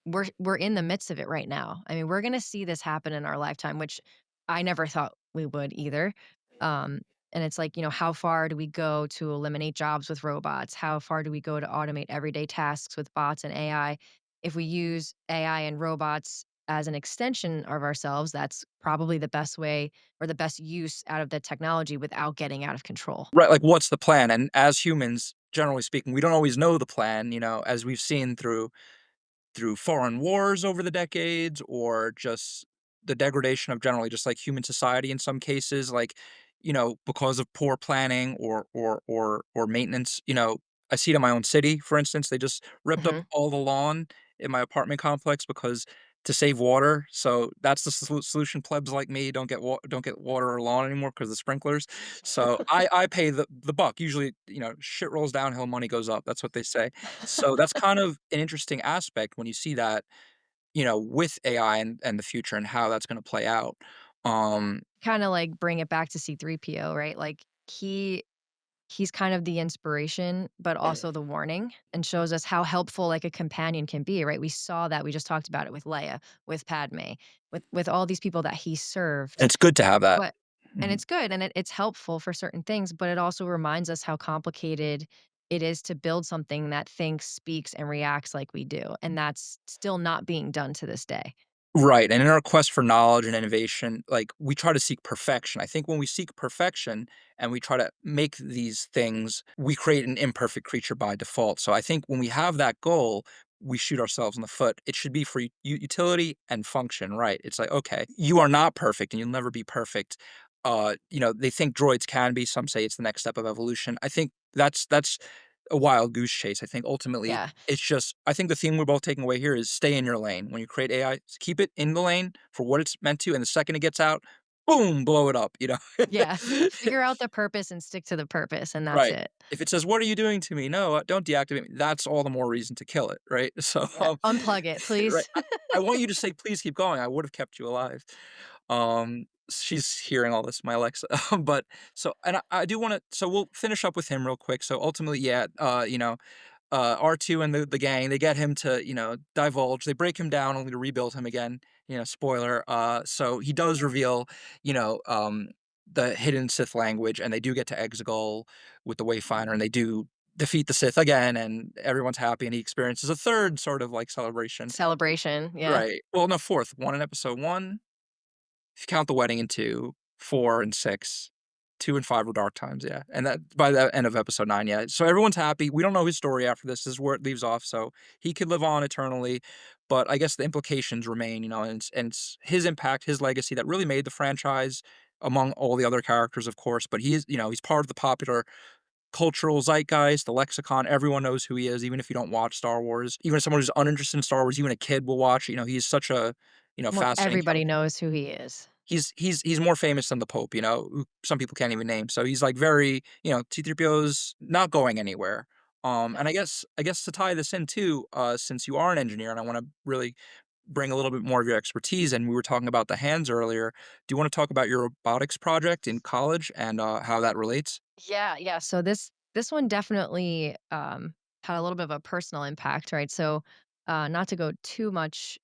Speaker 2: we're in the midst of it right now. I mean, we're gonna see this happen in our lifetime, which I never thought we would either. Um, and it's like, how far do we go to eliminate jobs with robots? How far do we go to automate everyday tasks with bots and AI? If we use AI and robots as an extension of ourselves, that's probably the best way or the best use out of the technology without getting out of control.
Speaker 1: Right, like, what's the plan? And as humans, generally speaking, we don't always know the plan, as we've seen through foreign wars over the decades or just the degradation of generally just like human society in some cases, like, because of poor planning or maintenance. I see it in my own city, for instance. They just ripped up
Speaker 2: Mhm.
Speaker 1: all the lawn in my apartment complex because to save water. So that's the solution. Plebs like me don't get water or lawn anymore because of the sprinklers. So I pay the buck. Usually, shit rolls downhill, money goes up. That's what they say. So that's kind of an interesting aspect when you see that, with AI and the future and how that's gonna play out. Um,
Speaker 2: Kinda like bring it back to C-3PO, right? Like he's kind of the inspiration, but also the warning and shows us how helpful like a companion can be, right? We saw that, we just talked about it with Leia, with Padme, with all these people that he
Speaker 1: and
Speaker 2: served.
Speaker 1: it's good to have that.
Speaker 2: But and
Speaker 1: Mhm.
Speaker 2: it's good and it's helpful for certain things, but it also reminds us how complicated it is to build something that thinks, speaks, and reacts like we do. And that's still not being done to this day.
Speaker 1: Right, and in our quest for knowledge and innovation, like, we try to seek perfection. I think when we seek perfection and we try to make these things, we create an imperfect creature by default. So I think when we have that goal, we shoot ourselves in the foot. It should be for utility and function, right? It's like, okay, you are not perfect and you'll never be perfect. They think droids can be. Some say it's the next step of evolution. I think that's a wild goose chase. I think ultimately
Speaker 2: Yeah.
Speaker 1: it's just I think the theme we're both taking away here is stay in your lane. When you create AI, keep it in the lane for what it's meant to, and the second it gets out, boom, blow it up, you
Speaker 2: Yeah.
Speaker 1: know?
Speaker 2: Figure out the purpose and stick to the purpose, and that's
Speaker 1: Right.
Speaker 2: it.
Speaker 1: If it says, "What are you doing to me?" No, don't deactivate me. That's all the more reason to kill it, right? So,
Speaker 2: Yeah. Unplug it,
Speaker 1: right.
Speaker 2: please.
Speaker 1: I want you to say, "Please keep going." I would have kept you alive. She's hearing all this, my Alexa. But so, and I do want to. So we'll finish up with him real quick. So ultimately, yeah, R2 and the gang, they get him to, divulge. They break him down only to rebuild him again. Spoiler. So he does reveal, you know, um, the hidden Sith language, and they do get to Exegol with the Wayfinder, and they do defeat the Sith again, and everyone's happy, and he experiences a third sort of like celebration.
Speaker 2: Celebration, yeah.
Speaker 1: Right. Well, no, fourth. One in episode one, if you count the wedding in 2, 4 and 6, 2 and 5 were dark times, yeah, and that by the end of episode 9, yeah, so everyone's happy. We don't know his story after this is where it leaves off, so he could live on eternally, but I guess the implications remain, and it's his impact, his legacy that really made the franchise among all the other characters, of course, but he's part of the popular cultural zeitgeist, the lexicon. Everyone knows who he is, even if you don't watch Star Wars. Even if someone who's uninterested in Star Wars, even a kid will watch. He's such a
Speaker 2: Well,
Speaker 1: fascinating
Speaker 2: everybody
Speaker 1: character.
Speaker 2: knows who he is.
Speaker 1: He's more famous than the Pope, who some people can't even name. So he's like very, C-3PO's not going anywhere. And
Speaker 2: No.
Speaker 1: I guess to tie this in too, since you are an engineer and I want to really bring a little bit more of your expertise, and we were talking about the hands earlier. Do you want to talk about your robotics project in college and how that relates?
Speaker 2: Yeah, yeah. So this one definitely had a little bit of a personal impact, right? So, not to go too much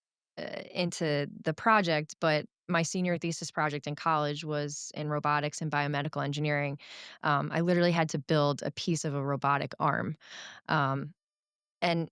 Speaker 2: into the project, but my senior thesis project in college was in robotics and biomedical engineering. I literally had to build a piece of a robotic arm. Um, and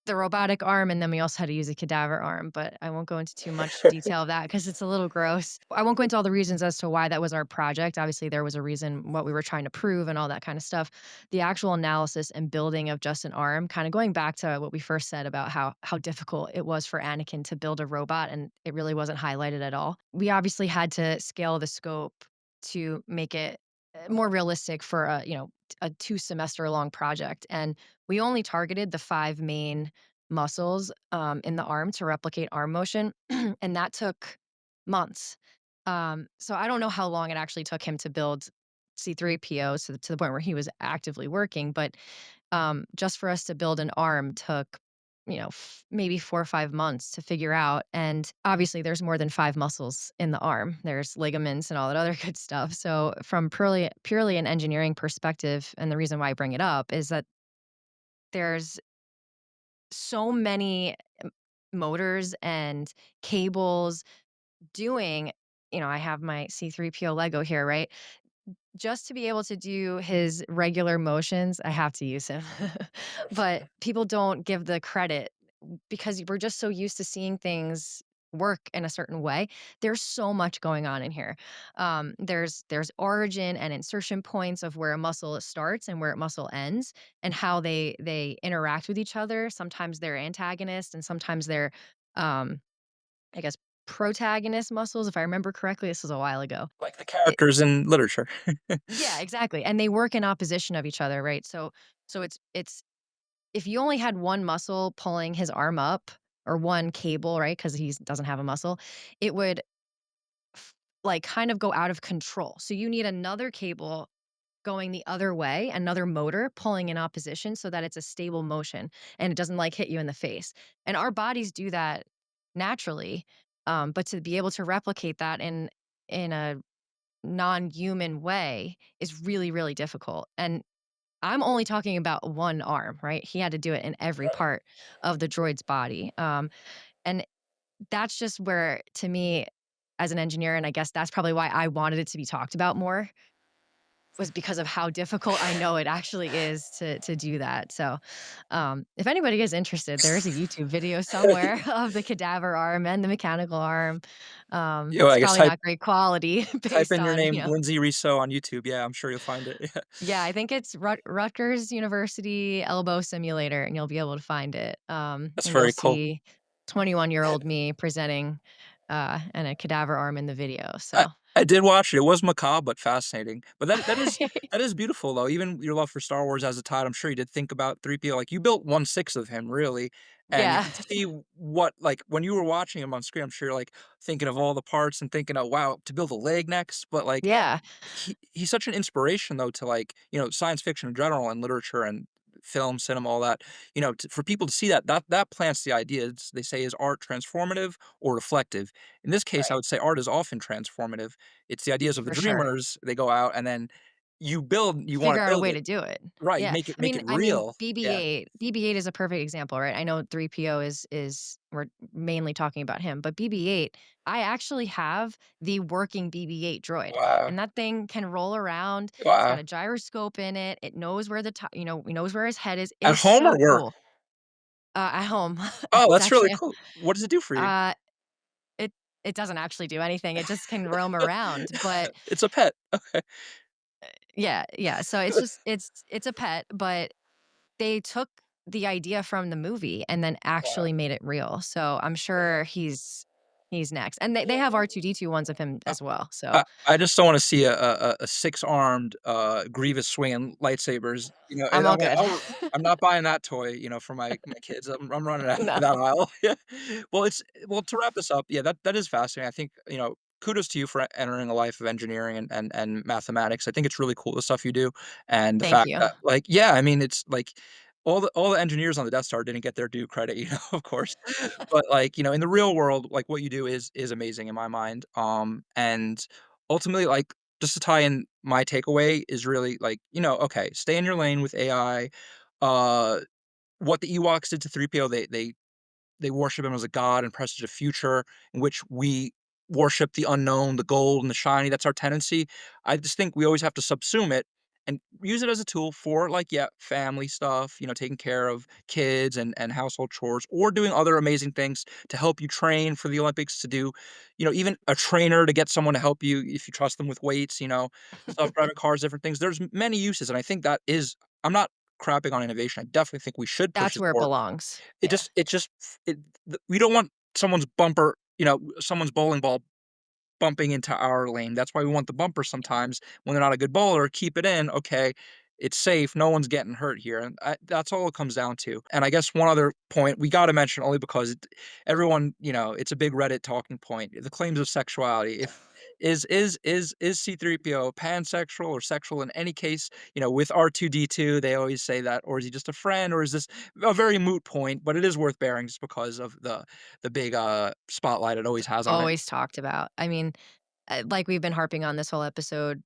Speaker 2: the robotic arm, and then we also had to use a cadaver arm, but I won't go into too much detail of that because it's a little gross. I won't go into all the reasons as to why that was our project. Obviously, there was a reason what we were trying to prove and all that kind of stuff. The actual analysis and building of just an arm, kind of going back to what we first said about how difficult it was for Anakin to build a robot, and it really wasn't highlighted at all. We obviously had to scale the scope to make it more realistic for a 2 semester long project, and we only targeted the 5 main muscles, in the arm to replicate arm motion, and that took months. So I don't know how long it actually took him to build C-3PO to the point where he was actively working, but, just for us to build an arm took, maybe 4 or 5 months to figure out, and obviously there's more than 5 muscles in the arm. There's ligaments and all that other good stuff. So from purely an engineering perspective, and the reason why I bring it up is that there's so many motors and cables doing I have my C-3PO Lego here, right? Just to be able to do his regular motions, I have to use him. But people don't give the credit because we're just so used to seeing things work in a certain way. There's so much going on in here. There's origin and insertion points of where a muscle starts and where a muscle ends, and how they interact with each other. Sometimes they're antagonists, and sometimes they're, um, I guess, protagonist muscles. If I remember correctly, this was a while ago.
Speaker 1: Like the characters in literature.
Speaker 2: Yeah, exactly, and they work in opposition of each other, right? So it's if you only had one muscle pulling his arm up, or one cable, right? Because he doesn't have a muscle, it would like kind of go out of control. So you need another cable going the other way, another motor pulling in opposition so that it's a stable motion and it doesn't like hit you in the face. And our bodies do that naturally. But to be able to replicate that in a non-human way is really, really difficult. And I'm only talking about one arm, right? He had to do it in every
Speaker 1: Right.
Speaker 2: part of the droid's body. And that's just where, to me, as an engineer, and I guess that's probably why I wanted it to be talked about more, was because of how difficult I know it actually is to do that. So, if anybody is interested, there is a YouTube video somewhere of the cadaver arm and the mechanical arm.
Speaker 1: You know,
Speaker 2: It's
Speaker 1: I guess
Speaker 2: probably not great quality
Speaker 1: type
Speaker 2: based
Speaker 1: in your
Speaker 2: on,
Speaker 1: name, Lindsay Riso on YouTube. Yeah, I'm sure you'll find it. Yeah.
Speaker 2: yeah, I think it's Rutgers University elbow simulator, and you'll be able to find it.
Speaker 1: That's
Speaker 2: And you'll
Speaker 1: very cool.
Speaker 2: see 21-year-old me presenting, and a cadaver arm in the video.
Speaker 1: I
Speaker 2: So,
Speaker 1: I did watch it. It was macabre, but fascinating. But that is beautiful, though. Even your love for Star Wars as a child, I'm sure you did think about 3PO. Like, you built 1/6 of him, really, and you
Speaker 2: yeah,
Speaker 1: can see what like, when you were watching him on screen, I'm sure you're, like, thinking of all the parts and thinking, "Oh, wow, to build a leg next," but, like,
Speaker 2: yeah,
Speaker 1: he's such an inspiration, though, to, like, science fiction in general and literature and film, cinema, all that. For people to see that plants the idea. They say, "Is art transformative or reflective?" In this case, I
Speaker 2: right,
Speaker 1: would say art is often transformative. It's the ideas of the
Speaker 2: for sure.
Speaker 1: dreamers, they go out and then you wanna
Speaker 2: Figure out a
Speaker 1: build
Speaker 2: way
Speaker 1: it.
Speaker 2: to do it.
Speaker 1: Right,
Speaker 2: Yeah.
Speaker 1: make it
Speaker 2: I mean,
Speaker 1: real. Yeah.
Speaker 2: BB-8 is a perfect example, right? I know 3PO is we're mainly talking about him, but BB-8, I actually have the working BB-8 droid,
Speaker 1: Wow.
Speaker 2: and that thing can roll around. It's got
Speaker 1: Wow.
Speaker 2: a gyroscope in it. It knows where the top, it knows where his head is. It
Speaker 1: At
Speaker 2: is
Speaker 1: home or
Speaker 2: so
Speaker 1: work?
Speaker 2: cool. At home.
Speaker 1: Oh,
Speaker 2: It's
Speaker 1: that's really
Speaker 2: actually
Speaker 1: cool. What does it do for you?
Speaker 2: uh it it doesn't actually do anything. It just can roam around, but
Speaker 1: It's a pet. Okay.
Speaker 2: yeah, yeah. So it's just it's a pet, but they took the idea from the movie and then
Speaker 1: Wow.
Speaker 2: actually made it real. So I'm sure he's next. And they have R2-D2 ones of him
Speaker 1: Uh,
Speaker 2: as well. So
Speaker 1: I just don't wanna see a six-armed, Grievous swinging lightsabers, and
Speaker 2: I'm all good.
Speaker 1: I'm not buying that toy, for my kids. I'm running out
Speaker 2: No.
Speaker 1: that aisle. Yeah. Well, to wrap this up, yeah, that is fascinating. I think, kudos to you for entering a life of engineering and mathematics. I think it's really cool, the stuff you do, and the
Speaker 2: Thank
Speaker 1: fact
Speaker 2: you.
Speaker 1: that, like, yeah, I mean, it's like all the engineers on the Death Star didn't get their due credit, of course. But, like, in the real world, like, what you do is amazing in my mind, and ultimately, like, just to tie in my takeaway is really, like, okay, stay in your lane with AI. uh, what the Ewoks did to 3PO, they worship him as a god and presage a future in which we worship the unknown, the gold and the shiny. That's our tendency. I just think we always have to subsume it and use it as a tool for, like, yeah, family stuff, taking care of kids and household chores, or doing other amazing things to help you train for the Olympics, to do, even a trainer to get someone to help you if you trust them with weights, self-driving cars, different things. There's many uses. And I think that is, I'm not crapping on innovation. I definitely think we should push
Speaker 2: That's
Speaker 1: it
Speaker 2: where it
Speaker 1: forward.
Speaker 2: belongs.
Speaker 1: It
Speaker 2: Yeah.
Speaker 1: just it just it we don't want someone's bumper, someone's bowling ball bumping into our lane. That's why we want the bumper sometimes when they're not a good bowler. Keep it in, okay, it's safe, no one's getting hurt here, and that's all it comes down to. And I guess one other point we gotta mention, only because everyone, it's a big Reddit talking point, the claims of sexuality. If is C-3PO pansexual or sexual in any case, with R2-D2, they always say that, or is he just a friend, or is this a very moot point, but it is worth bearing just because of the big, spotlight it always has on it.
Speaker 2: Always talked about. I mean, like we've been harping on this whole episode,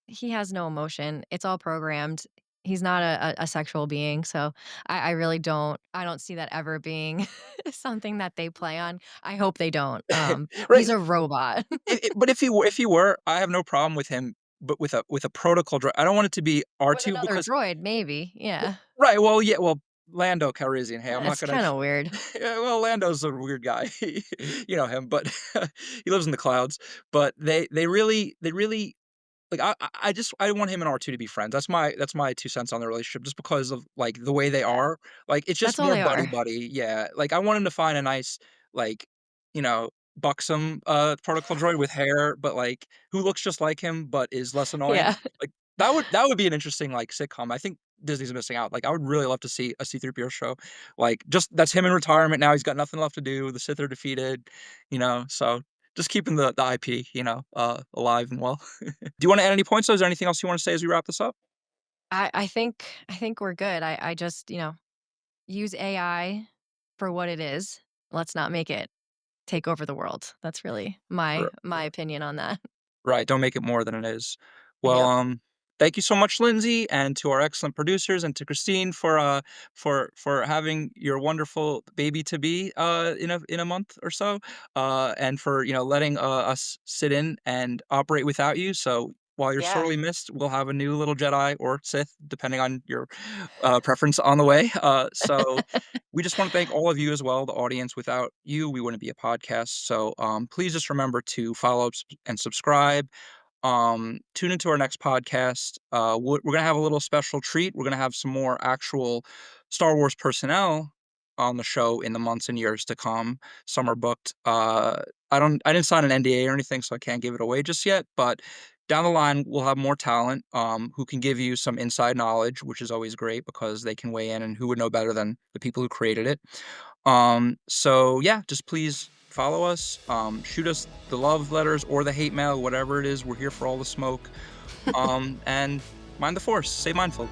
Speaker 2: he has no emotion. It's all programmed. He's not a sexual being, so I really don't see that ever being something that they play on. I hope they don't. He's
Speaker 1: Right,
Speaker 2: a robot.
Speaker 1: but if he were, I have no problem with him, but with a protocol I don't want it to be
Speaker 2: With
Speaker 1: R2
Speaker 2: another
Speaker 1: because
Speaker 2: droid, maybe, yeah.
Speaker 1: right, well, yeah, well, Lando Calrissian, hey, I'm not
Speaker 2: That's
Speaker 1: gonna
Speaker 2: kinda weird.
Speaker 1: yeah, well, Lando's a weird guy. You know him, but he lives in the clouds, but they really like, I want him and R2 to be friends. That's my 2 cents on the relationship, just because of, like, the way they
Speaker 2: Yeah,
Speaker 1: are. Like, it's
Speaker 2: that's
Speaker 1: just
Speaker 2: all
Speaker 1: more
Speaker 2: they are.
Speaker 1: buddy-buddy, yeah. Like, I want him to find a nice, like, buxom, protocol droid with hair, but, like, who looks just like him, but is less annoying.
Speaker 2: Yeah.
Speaker 1: Like, that would be an interesting, like, sitcom. I think Disney's missing out. Like, I would really love to see a C-3PO show. Like, just that's him in retirement now, he's got nothing left to do, the Sith are defeated, so just keeping the IP, alive and well. Do you wanna add any points, though? Is there anything else you wanna say as we wrap this up?
Speaker 2: I think we're good. I just, use AI for what it is. Let's not make it take over the world. That's really my opinion on that.
Speaker 1: Right, don't make it more than it is. Well,
Speaker 2: Yep.
Speaker 1: thank you so much, Lindsay, and to our excellent producers, and to Christine for having your wonderful baby to be, in a month or so, and for, letting, us sit in and operate without you, so while you're
Speaker 3: Yeah.
Speaker 1: sorely missed, we'll have a new little Jedi or Sith, depending on your, preference on the way, so we just wanna thank all of you as well, the audience. Without you, we wouldn't be a podcast, so, please just remember to follow, and subscribe. Tune into our next podcast. We're gonna have a little special treat. We're gonna have some more actual Star Wars personnel on the show in the months and years to come. Some are booked. I didn't sign an NDA or anything, so I can't give it away just yet. But down the line, we'll have more talent who can give you some inside knowledge, which is always great because they can weigh in, and who would know better than the people who created it. So yeah, just please follow us. Shoot us the love letters or the hate mail, whatever it is. We're here for all the smoke. And mind the force. Stay mindful.